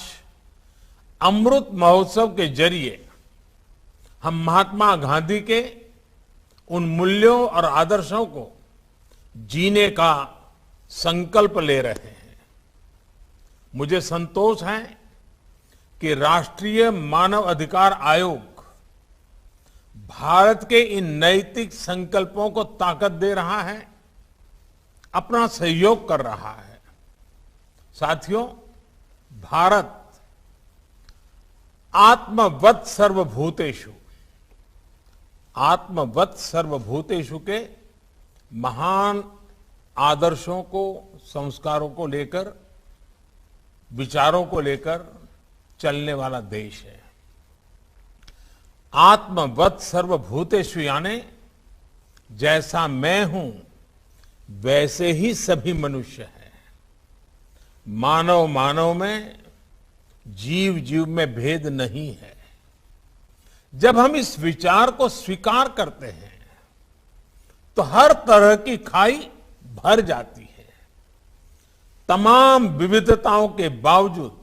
अमृत महोत्सव के जरिए हम महात्मा गांधी के उन मूल्यों और आदर्शों को जीने का संकल्प ले रहे हैं। मुझे संतोष है कि राष्ट्रीय मानव अधिकार आयोग भारत के इन नैतिक संकल्पों को ताकत दे रहा है, अपना सहयोग कर रहा है। साथियों, भारत आत्मवत् सर्वभूतेषु, आत्मवत् सर्वभूतेषु के महान आदर्शों को, संस्कारों को लेकर, विचारों को लेकर चलने वाला देश है। आत्मवत् सर्वभूतेषु यानी जैसा मैं हूं वैसे ही सभी मनुष्य हैं। मानव मानव में जीव जीव में भेद नहीं है। जब हम इस विचार को स्वीकार करते हैं तो हर तरह की खाई भर जाती है। तमाम विविधताओं के बावजूद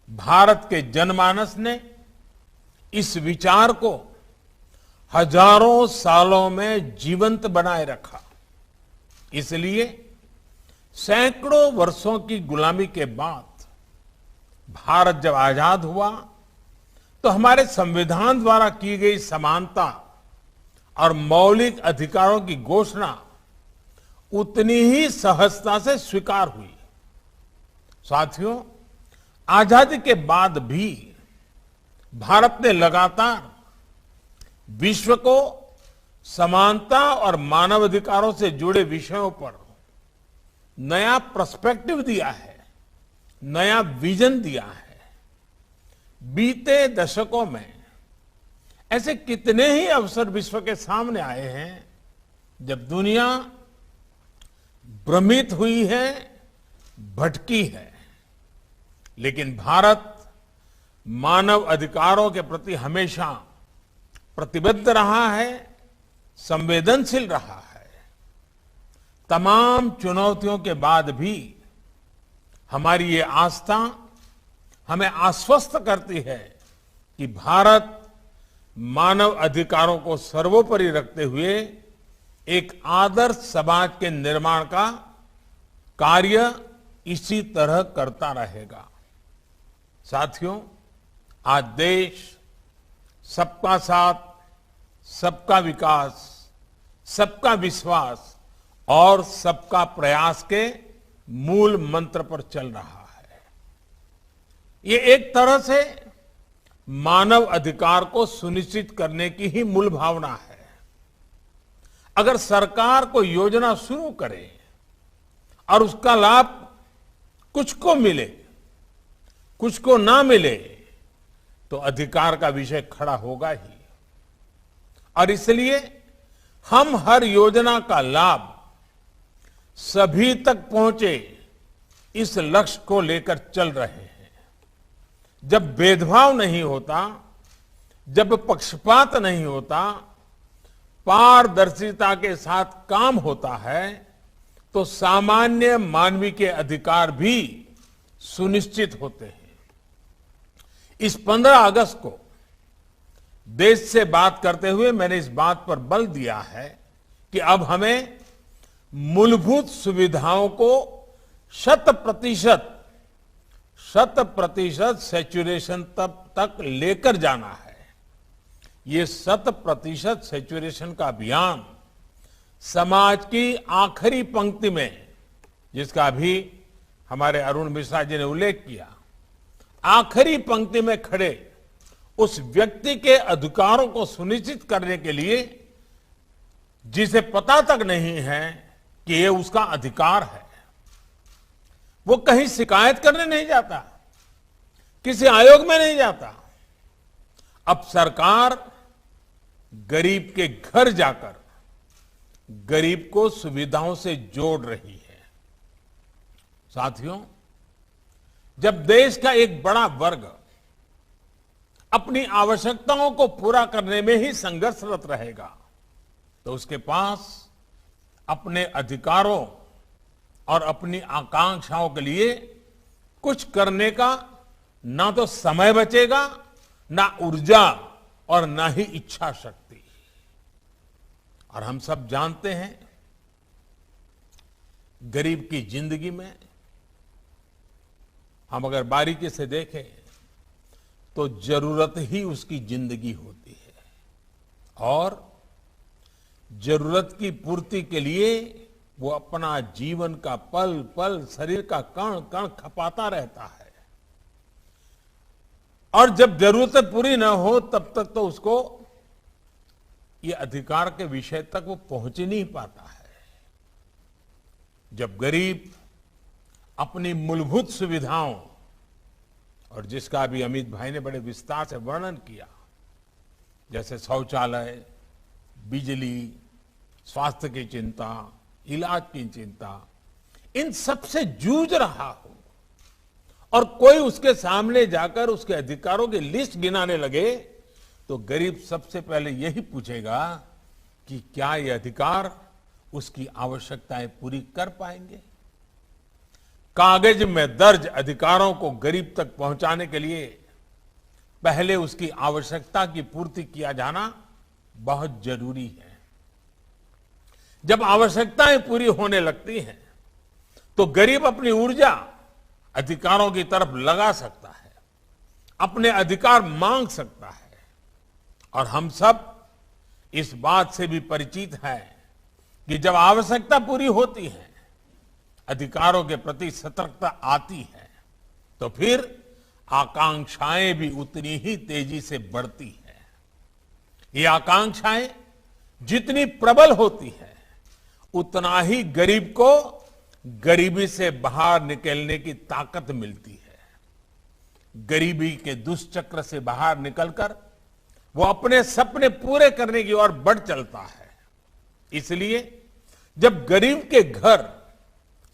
भारत के जनमानस ने इस विचार को हजारों सालों में जीवंत बनाए रखा। इसलिए सैकड़ों वर्षों की गुलामी के बाद भारत जब आजाद हुआ तो हमारे संविधान द्वारा की गई समानता और मौलिक अधिकारों की घोषणा उतनी ही सहजता से स्वीकार हुई। साथियों, आजादी के बाद भी भारत ने लगातार विश्व को समानता और मानवाधिकारों से जुड़े विषयों पर नया पर्सपेक्टिव दिया है, नया विजन दिया है। बीते दशकों में ऐसे कितने ही अवसर विश्व के सामने आए हैं जब दुनिया भ्रमित हुई है, भटकी है, लेकिन भारत मानव अधिकारों के प्रति हमेशा प्रतिबद्ध रहा है, संवेदनशील रहा है। तमाम चुनौतियों के बाद भी हमारी ये आस्था हमें आश्वस्त करती है कि भारत मानव अधिकारों को सर्वोपरि रखते हुए एक आदर्श समाज के निर्माण का कार्य इसी तरह करता रहेगा। साथियों, आज देश सबका साथ, सबका विकास, सबका विश्वास और सबका प्रयास के मूल मंत्र पर चल रहा है। ये एक तरह से मानव अधिकार को सुनिश्चित करने की ही मूल भावना है। अगर सरकार कोई योजना शुरू करे और उसका लाभ कुछ को मिले, कुछ को ना मिले, तो अधिकार का विषय खड़ा होगा ही। और इसलिए हम हर योजना का लाभ सभी तक पहुंचे, इस लक्ष्य को लेकर चल रहे हैं। जब भेदभाव नहीं होता, जब पक्षपात नहीं होता, पारदर्शिता के साथ काम होता है, तो सामान्य मानवीय के अधिकार भी सुनिश्चित होते हैं। इस 15 अगस्त को देश से बात करते हुए मैंने इस बात पर बल दिया है कि अब हमें मूलभूत सुविधाओं को 100% सैचुरेशन तक लेकर जाना है। ये 100% सैचुरेशन का अभियान समाज की आखिरी पंक्ति में, जिसका अभी हमारे अरुण मिश्रा जी ने उल्लेख किया, आखिरी पंक्ति में खड़े उस व्यक्ति के अधिकारों को सुनिश्चित करने के लिए जिसे पता तक नहीं है कि ये उसका अधिकार है। वो कहीं शिकायत करने नहीं जाता, किसी आयोग में नहीं जाता। अब सरकार गरीब के घर जाकर गरीब को सुविधाओं से जोड़ रही है। साथियों, जब देश का एक बड़ा वर्ग अपनी आवश्यकताओं को पूरा करने में ही संघर्षरत रहेगा, तो उसके पास अपने अधिकारों और अपनी आकांक्षाओं के लिए कुछ करने का ना तो समय बचेगा, ना ऊर्जा और ना ही इच्छा शक्ति। और हम सब जानते हैं, गरीब की जिंदगी में हम अगर बारीकी से देखें तो जरूरत ही उसकी जिंदगी होती है, और जरूरत की पूर्ति के लिए वो अपना जीवन का पल पल, शरीर का कण कण खपाता रहता है। और जब जरूरतें पूरी ना हो तब तक तो उसको ये अधिकार के विषय तक वो पहुंच ही नहीं पाता है। जब गरीब अपनी मूलभूत सुविधाओं, और जिसका भी अमित भाई ने बड़े विस्तार से वर्णन किया, जैसे शौचालय, बिजली, स्वास्थ्य की चिंता, इलाज की चिंता, इन सब से जूझ रहा हो और कोई उसके सामने जाकर उसके अधिकारों की लिस्ट गिनाने लगे तो गरीब सबसे पहले यही पूछेगा कि क्या ये अधिकार उसकी आवश्यकताएं पूरी कर पाएंगे। कागज में दर्ज अधिकारों को गरीब तक पहुंचाने के लिए पहले उसकी आवश्यकता की पूर्ति किया जाना बहुत जरूरी है। जब आवश्यकताएं पूरी होने लगती हैं तो गरीब अपनी ऊर्जा अधिकारों की तरफ लगा सकता है, अपने अधिकार मांग सकता है। और हम सब इस बात से भी परिचित हैं कि जब आवश्यकता पूरी होती है, अधिकारों के प्रति सतर्कता आती है, तो फिर आकांक्षाएं भी उतनी ही तेजी से बढ़ती है। ये आकांक्षाएं जितनी प्रबल होती है, उतना ही गरीब को गरीबी से बाहर निकलने की ताकत मिलती है। गरीबी के दुष्चक्र से बाहर निकलकर वो अपने सपने पूरे करने की ओर बढ़ चलता है। इसलिए जब गरीब के घर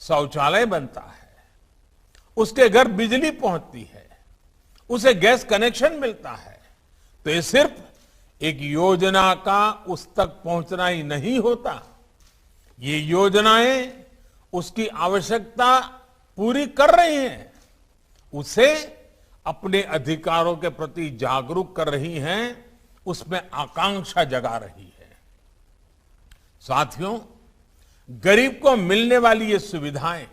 शौचालय बनता है, उसके घर बिजली पहुंचती है, उसे गैस कनेक्शन मिलता है, तो ये सिर्फ एक योजना का उस तक पहुंचना ही नहीं होता। ये योजनाएं उसकी आवश्यकता पूरी कर रही हैं, उसे अपने अधिकारों के प्रति जागरूक कर रही हैं, उसमें आकांक्षा जगा रही है। साथियों, गरीब को मिलने वाली ये सुविधाएं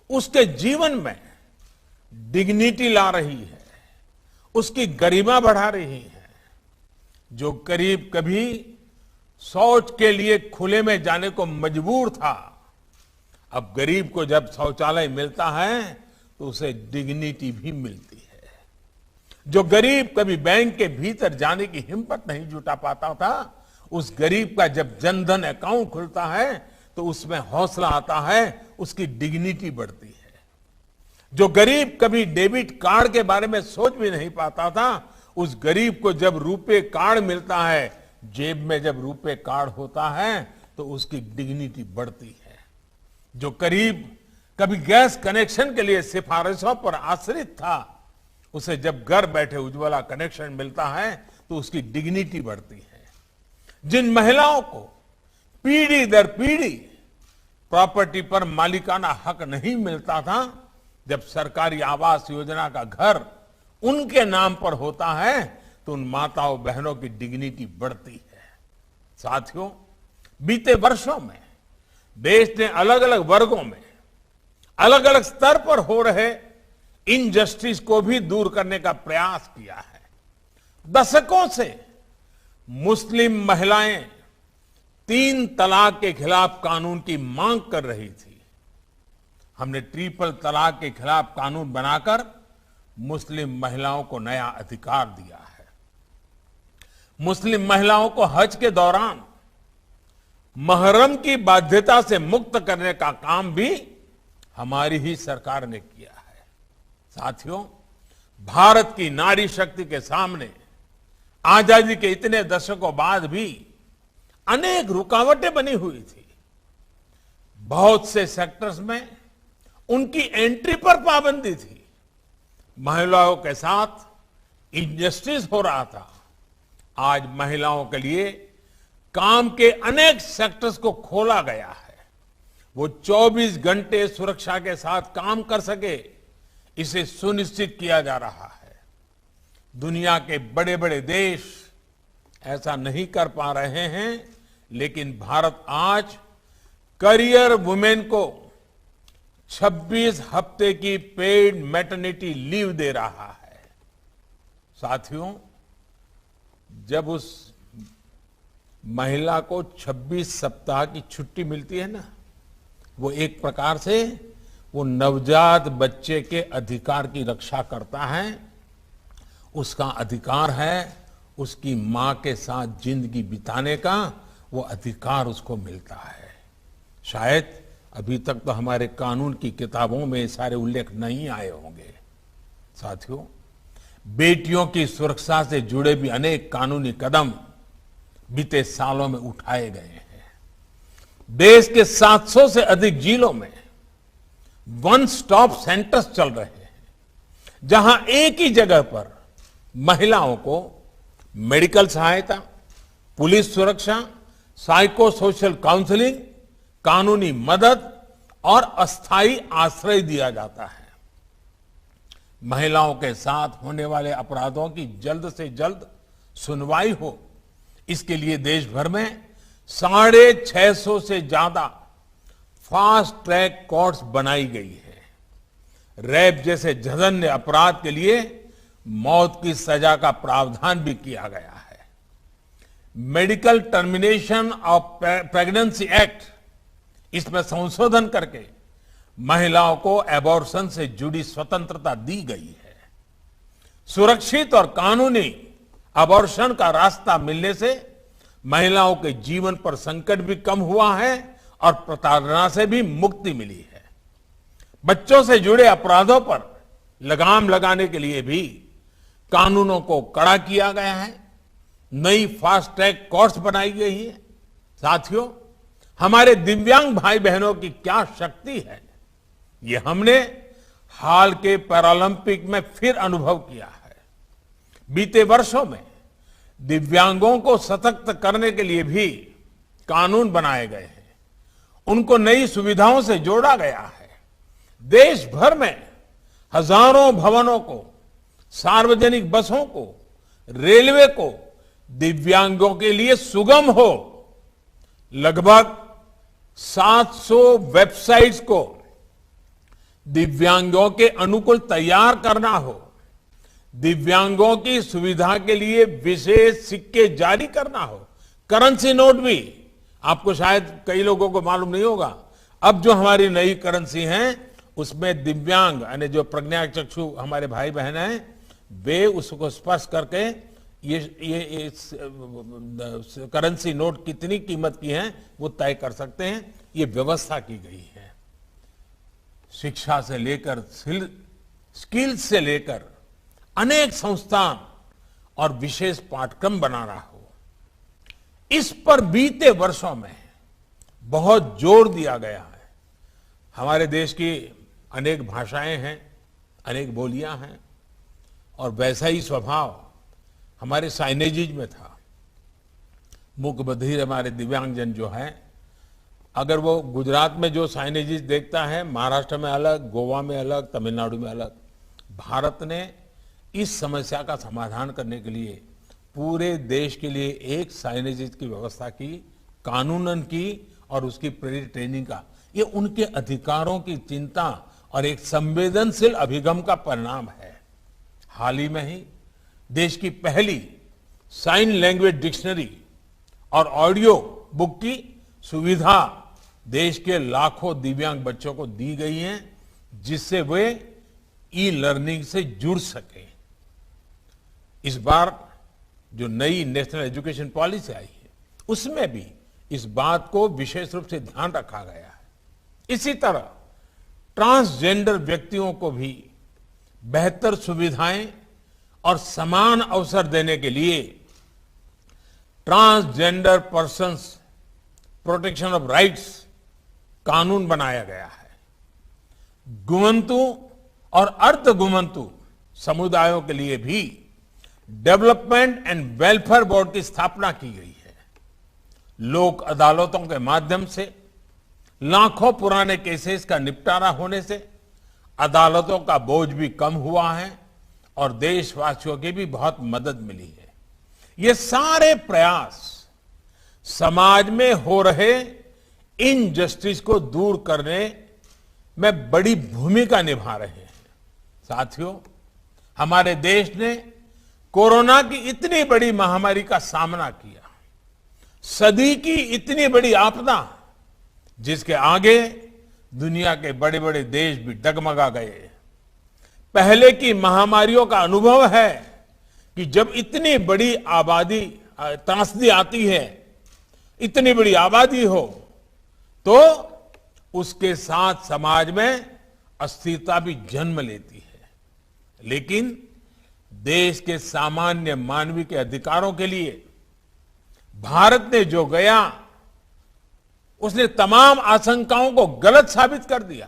उसके जीवन में डिग्निटी ला रही है, उसकी गरिमा बढ़ा रही है। जो गरीब कभी शौच के लिए खुले में जाने को मजबूर था, अब गरीब को जब शौचालय मिलता है तो उसे डिग्निटी भी मिलती है। जो गरीब कभी बैंक के भीतर जाने की हिम्मत नहीं जुटा पाता था, उस गरीब का जब जनधन अकाउंट खुलता है तो उसमें हौसला आता है, उसकी डिग्निटी बढ़ती है। जो गरीब कभी डेबिट कार्ड के बारे में सोच भी नहीं पाता था, उस गरीब को जब रुपे कार्ड मिलता है, जेब में जब रुपे कार्ड होता है, तो उसकी डिग्निटी बढ़ती है। जो गरीब कभी गैस कनेक्शन के लिए सिफारिशों पर आश्रित था, उसे जब घर बैठे उज्ज्वला कनेक्शन मिलता है तो उसकी डिग्निटी बढ़ती है। जिन महिलाओं को पीढ़ी दर पीढ़ी प्रॉपर्टी पर मालिकाना हक नहीं मिलता था, जब सरकारी आवास योजना का घर उनके नाम पर होता है तो उन माताओं बहनों की डिग्निटी बढ़ती है। साथियों, बीते वर्षों में देश ने अलग अलग वर्गों में अलग अलग स्तर पर हो रहे इनजस्टिस को भी दूर करने का प्रयास किया है। दशकों से मुस्लिम महिलाएं 3 तलाक के खिलाफ कानून की मांग कर रही थी। हमने ट्रिपल तलाक के खिलाफ कानून बनाकर मुस्लिम महिलाओं को नया अधिकार दिया है। मुस्लिम महिलाओं को हज के दौरान महरम की बाध्यता से मुक्त करने का काम भी हमारी ही सरकार ने किया है। साथियों, भारत की नारी शक्ति के सामने आजादी के इतने दशकों बाद भी अनेक रुकावटें बनी हुई थी। बहुत से सेक्टर्स में उनकी एंट्री पर पाबंदी थी। महिलाओं के साथ इनजस्टिस हो रहा था। आज महिलाओं के लिए काम के अनेक सेक्टर्स को खोला गया है। वो 24 घंटे सुरक्षा के साथ काम कर सके, इसे सुनिश्चित किया जा रहा है। दुनिया के बड़े बड़े देश ऐसा नहीं कर पा रहे हैं, लेकिन भारत आज करियर वुमेन को 26 हफ्ते की पेड मैटरनिटी लीव दे रहा है। साथियों, जब उस महिला को 26 सप्ताह की छुट्टी मिलती है ना, वो एक प्रकार से वो नवजात बच्चे के अधिकार की रक्षा करता है। उसका अधिकार है उसकी मां के साथ जिंदगी बिताने का, वो अधिकार उसको मिलता है। शायद अभी तक तो हमारे कानून की किताबों में ये सारे उल्लेख नहीं आए होंगे। साथियों, बेटियों की सुरक्षा से जुड़े भी अनेक कानूनी कदम बीते सालों में उठाए गए हैं। देश के 700 से अधिक जिलों में वन स्टॉप सेंटर्स चल रहे हैं। जहां एक ही जगह पर महिलाओं को मेडिकल सहायता, पुलिस सुरक्षा, साइको सोशल काउंसलिंग, कानूनी मदद और अस्थायी आश्रय दिया जाता है। महिलाओं के साथ होने वाले अपराधों की जल्द से जल्द सुनवाई हो, इसके लिए देश भर में 650 से ज्यादा फास्ट ट्रैक कोर्ट्स बनाई गई है। रेप जैसे जघन्य अपराध के लिए मौत की सजा का प्रावधान भी किया गया है। Medical termination of pregnancy act, इसमें संशोधन करके महिलाओं को एबॉर्शन से जुड़ी स्वतंत्रता दी गई है। सुरक्षित और कानूनी एबॉर्शन का रास्ता मिलने से महिलाओं के जीवन पर संकट भी कम हुआ है और प्रताड़ना से भी मुक्ति मिली है। बच्चों से जुड़े अपराधों पर लगाम लगाने के लिए भी कानूनों को कड़ा किया गया है। नई फास्ट ट्रैक कोर्ट्स बनाई गई है। साथियों, हमारे दिव्यांग भाई बहनों की क्या शक्ति है, ये हमने हाल के पैरालंपिक में फिर अनुभव किया है। बीते वर्षों में दिव्यांगों को सशक्त करने के लिए भी कानून बनाए गए हैं, उनको नई सुविधाओं से जोड़ा गया है। देश भर में हजारों भवनों को, सार्वजनिक बसों को, रेलवे को दिव्यांगों के लिए सुगम हो, लगभग 700 वेबसाइट्स को दिव्यांगों के अनुकूल तैयार करना हो, दिव्यांगों की सुविधा के लिए विशेष सिक्के जारी करना हो, करेंसी नोट भी। आपको शायद कई लोगों को मालूम नहीं होगा, अब जो हमारी नई करेंसी हैं उसमें दिव्यांग यानी जो प्रज्ञाचक्षु हमारे भाई बहन हैं, वे उसको स्पर्श करके ये करेंसी नोट कितनी कीमत की है वो तय कर सकते हैं। ये व्यवस्था की गई है। शिक्षा से लेकर स्किल्स से लेकर अनेक संस्थान और विशेष पाठ्यक्रम बनाना हो, इस पर बीते वर्षों में बहुत जोर दिया गया है। हमारे देश की अनेक भाषाएं हैं, अनेक बोलियां हैं और वैसा ही स्वभाव हमारे साइनेजेज में था। मूक बधिर हमारे दिव्यांगजन जो है, अगर वो गुजरात में जो साइनेजेस देखता है, महाराष्ट्र में अलग, गोवा में अलग, तमिलनाडु में अलग। भारत ने इस समस्या का समाधान करने के लिए पूरे देश के लिए एक साइनेजेस की व्यवस्था की, कानूनन की और उसकी प्रेरित ट्रेनिंग का। ये उनके अधिकारों की चिंता और एक संवेदनशील अभिगम का परिणाम है। हाल ही में ही देश की पहली साइन लैंग्वेज डिक्शनरी और ऑडियो बुक की सुविधा देश के लाखों दिव्यांग बच्चों को दी गई है, जिससे वे ई लर्निंग से जुड़ सके। इस बार जो नई नेशनल एजुकेशन पॉलिसी आई है, उसमें भी इस बात को विशेष रूप से ध्यान रखा गया है। इसी तरह ट्रांसजेंडर व्यक्तियों को भी बेहतर सुविधाएं और समान अवसर देने के लिए transgender persons protection of rights कानून बनाया गया है। गुमंतु और अर्ध गुमंतु समुदायों के लिए भी डेवलपमेंट एंड वेलफेयर बोर्ड की स्थापना की गई है। लोक अदालतों के माध्यम से लाखों पुराने केसेस का निपटारा होने से अदालतों का बोझ भी कम हुआ है और देशवासियों की भी बहुत मदद मिली है। ये सारे प्रयास समाज में हो रहे इनजस्टिस को दूर करने में बड़ी भूमिका निभा रहे हैं। साथियों, हमारे देश ने कोरोना की इतनी बड़ी महामारी का सामना किया, सदी की इतनी बड़ी आपदा जिसके आगे दुनिया के बड़े बड़े देश भी डगमगा गए। पहले की महामारियों का अनुभव है कि जब इतनी बड़ी आबादी त्रासदी आती है, इतनी बड़ी आबादी हो, तो उसके साथ समाज में अस्थिरता भी जन्म लेती है। लेकिन देश के सामान्य मानवीय के अधिकारों के लिए भारत ने जो गया, उसने तमाम आशंकाओं को गलत साबित कर दिया।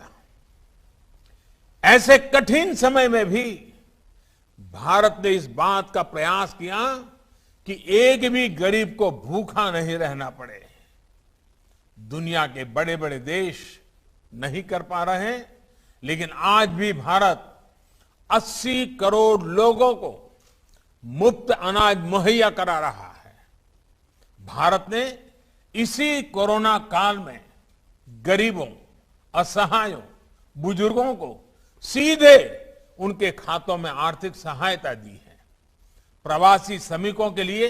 ऐसे कठिन समय में भी भारत ने इस बात का प्रयास किया कि एक भी गरीब को भूखा नहीं रहना पड़े। दुनिया के बड़े बड़े देश नहीं कर पा रहे हैं, लेकिन आज भी भारत 80 करोड़ लोगों को मुफ्त अनाज मुहैया करा रहा है। भारत ने इसी कोरोना काल में गरीबों, असहायों, बुजुर्गों को सीधे उनके खातों में आर्थिक सहायता दी है। प्रवासी श्रमिकों के लिए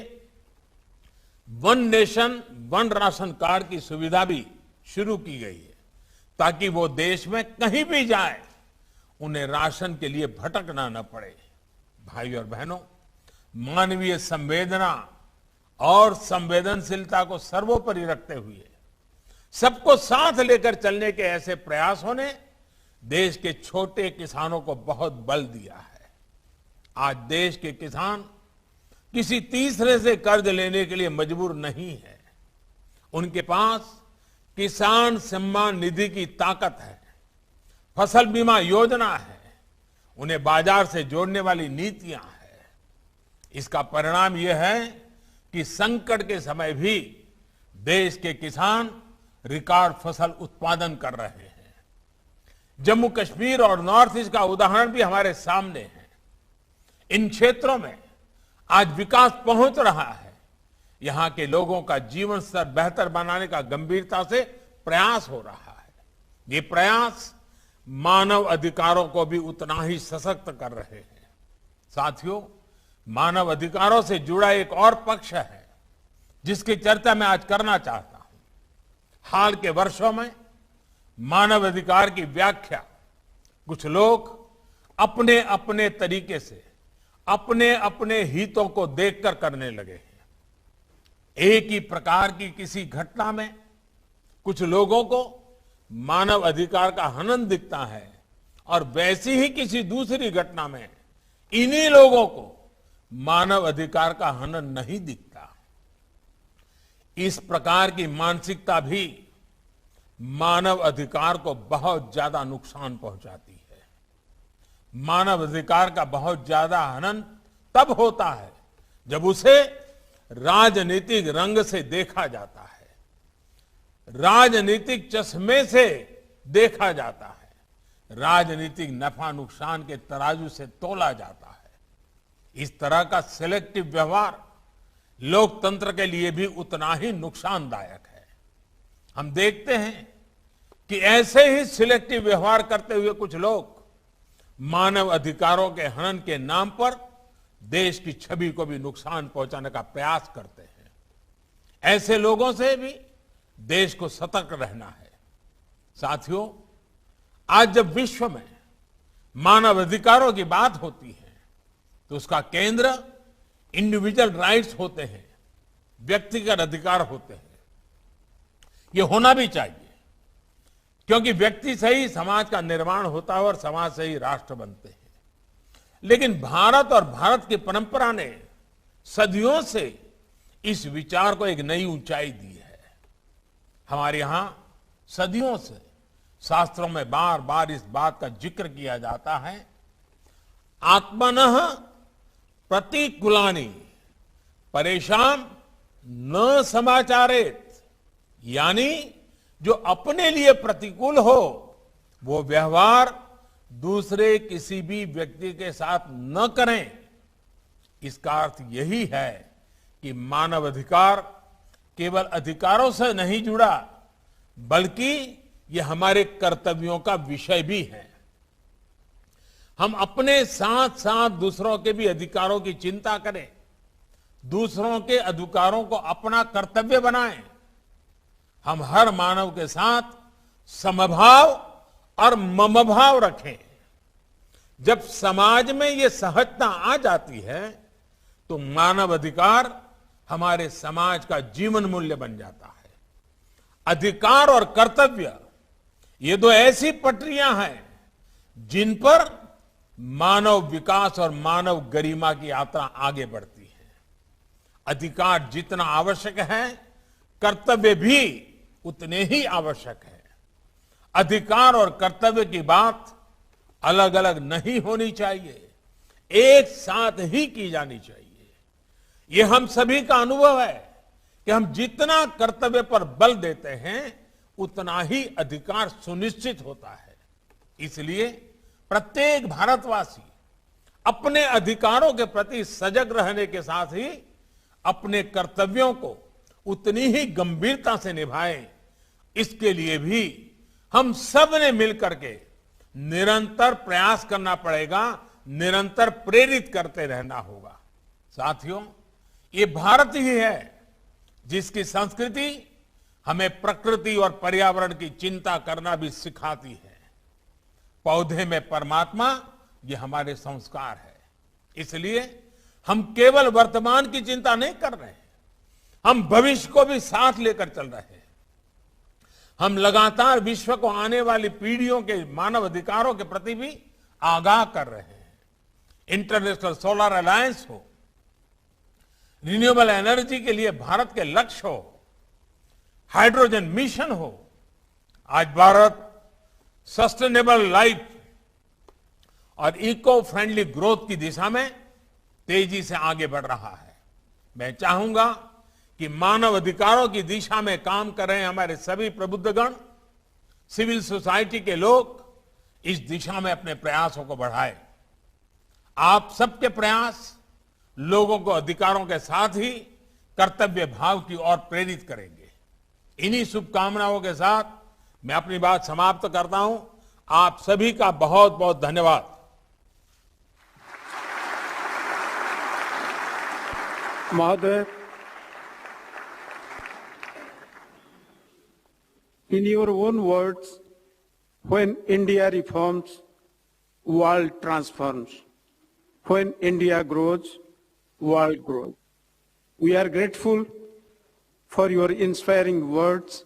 one nation one ration card की सुविधा भी शुरू की गई है, ताकि वो देश में कहीं भी जाए उन्हें राशन के लिए भटकना न पड़े। भाई और बहनों, मानवीय संवेदना और संवेदनशीलता को सर्वोपरि रखते हुए सबको साथ लेकर चलने के ऐसे प्रयासों ने देश के छोटे किसानों को बहुत बल दिया है। आज देश के किसान किसी तीसरे से कर्ज लेने के लिए मजबूर नहीं है। उनके पास किसान सम्मान निधि की ताकत है, फसल बीमा योजना है, उन्हें बाजार से जोड़ने वाली नीतियां हैं। इसका परिणाम यह है कि संकट के समय भी देश के किसान रिकॉर्ड फसल उत्पादन कर रहे हैं। जम्मू कश्मीर और नॉर्थ ईस्ट का उदाहरण भी हमारे सामने है। इन क्षेत्रों में आज विकास पहुंच रहा है। यहां के लोगों का जीवन स्तर बेहतर बनाने का गंभीरता से प्रयास हो रहा है। ये प्रयास मानव अधिकारों को भी उतना ही सशक्त कर रहे हैं। साथियों, मानव अधिकारों से जुड़ा एक और पक्ष है जिसकी चर्चा मैं आज करना चाहता हूं। हाल के वर्षों में मानव अधिकार की व्याख्या कुछ लोग अपने अपने तरीके से अपने अपने हितों को देखकर करने लगे हैं। एक ही प्रकार की किसी घटना में कुछ लोगों को मानव अधिकार का हनन दिखता है और वैसी ही किसी दूसरी घटना में इन्हीं लोगों को मानव अधिकार का हनन नहीं दिखता। इस प्रकार की मानसिकता भी मानव अधिकार को बहुत ज्यादा नुकसान पहुंचाती है। मानव अधिकार का बहुत ज्यादा हनन तब होता है जब उसे राजनीतिक रंग से देखा जाता है, राजनीतिक चश्मे से देखा जाता है, राजनीतिक नफा नुकसान के तराजू से तोला जाता है। इस तरह का सिलेक्टिव व्यवहार लोकतंत्र के लिए भी उतना ही नुकसानदायक है। हम देखते हैं कि ऐसे ही सिलेक्टिव व्यवहार करते हुए कुछ लोग मानव अधिकारों के हनन के नाम पर देश की छवि को भी नुकसान पहुंचाने का प्रयास करते हैं। ऐसे लोगों से भी देश को सतर्क रहना है। साथियों, आज जब विश्व में मानव अधिकारों की बात होती है तो उसका केंद्र इंडिविजुअल राइट्स होते हैं, व्यक्तिगत अधिकार होते हैं। ये होना भी चाहिए, क्योंकि व्यक्ति से ही समाज का निर्माण होता है और समाज से ही राष्ट्र बनते हैं। लेकिन भारत और भारत की परंपरा ने सदियों से इस विचार को एक नई ऊंचाई दी है। हमारे यहां सदियों से शास्त्रों में बार बार इस बात का जिक्र किया जाता है, आत्मनः प्रतिकूलानि परेशान न समाचारेत, यानी जो अपने लिए प्रतिकूल हो वो व्यवहार दूसरे किसी भी व्यक्ति के साथ न करें। इसका अर्थ यही है कि मानव अधिकार केवल अधिकारों से नहीं जुड़ा, बल्कि ये हमारे कर्तव्यों का विषय भी है। हम अपने साथ साथ दूसरों के भी अधिकारों की चिंता करें, दूसरों के अधिकारों को अपना कर्तव्य बनाएं। हम हर मानव के साथ समभाव और ममभाव रखें। जब समाज में ये सहजता आ जाती है तो मानव अधिकार हमारे समाज का जीवन मूल्य बन जाता है। अधिकार और कर्तव्य ये दो ऐसी पटरियां हैं जिन पर मानव विकास और मानव गरिमा की यात्रा आगे बढ़ती है। अधिकार जितना आवश्यक है, कर्तव्य भी उतने ही आवश्यक है। अधिकार और कर्तव्य की बात अलग अलग नहीं होनी चाहिए, एक साथ ही की जानी चाहिए। ये हम सभी का अनुभव है कि हम जितना कर्तव्य पर बल देते हैं उतना ही अधिकार सुनिश्चित होता है। इसलिए प्रत्येक भारतवासी अपने अधिकारों के प्रति सजग रहने के साथ ही अपने कर्तव्यों को उतनी ही गंभीरता से निभाए, इसके लिए भी हम सब ने मिलकर के निरंतर प्रयास करना पड़ेगा, निरंतर प्रेरित करते रहना होगा। साथियों, ये भारत ही है जिसकी संस्कृति हमें प्रकृति और पर्यावरण की चिंता करना भी सिखाती है। पौधे में परमात्मा, ये हमारे संस्कार है। इसलिए हम केवल वर्तमान की चिंता नहीं कर रहे हैं, हम भविष्य को भी साथ लेकर चल रहे हैं। हम लगातार विश्व को आने वाली पीढ़ियों के मानव अधिकारों के प्रति भी आगाह कर रहे हैं। इंटरनेशनल सोलर अलायंस हो, रिन्यूएबल एनर्जी के लिए भारत के लक्ष्य हो, हाइड्रोजन मिशन हो, आज भारत सस्टेनेबल लाइफ और इको फ्रेंडली ग्रोथ की दिशा में तेजी से आगे बढ़ रहा है। मैं चाहूंगा कि मानव अधिकारों की दिशा में काम कर रहे हमारे सभी प्रबुद्धगण, सिविल सोसाइटी के लोग इस दिशा में अपने प्रयासों को बढ़ाएं। आप सबके प्रयास लोगों को अधिकारों के साथ ही कर्तव्य भाव की ओर प्रेरित करेंगे। इन्हीं शुभकामनाओं के साथ मैं अपनी बात समाप्त करता हूं। आप सभी का बहुत बहुत धन्यवाद। महोदय, in your own words, when India reforms, world transforms. When India grows, world grows. We are grateful for your inspiring words,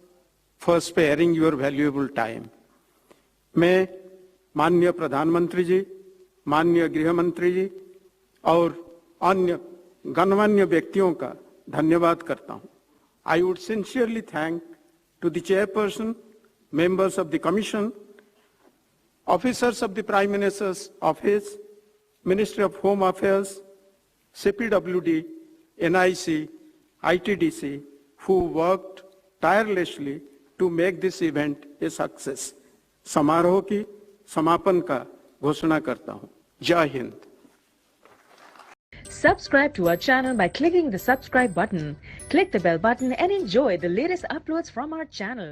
for sparing your valuable time. मैं माननीय प्रधानमंत्री जी, माननीय गृह मंत्री जी और अन्य गणमान्य व्यक्तियों का धन्यवाद करता हूं। I would sincerely thank to the chairperson, members of the commission, officers of the Prime Minister's office, Ministry of Home Affairs, CPWD, NIC, ITDC, who worked tirelessly to make this event a success. समारोह की समापन का घोषणा करता हूं। जय Hind. Subscribe to our channel by clicking the subscribe button. Click the bell button and enjoy the latest uploads from our channel.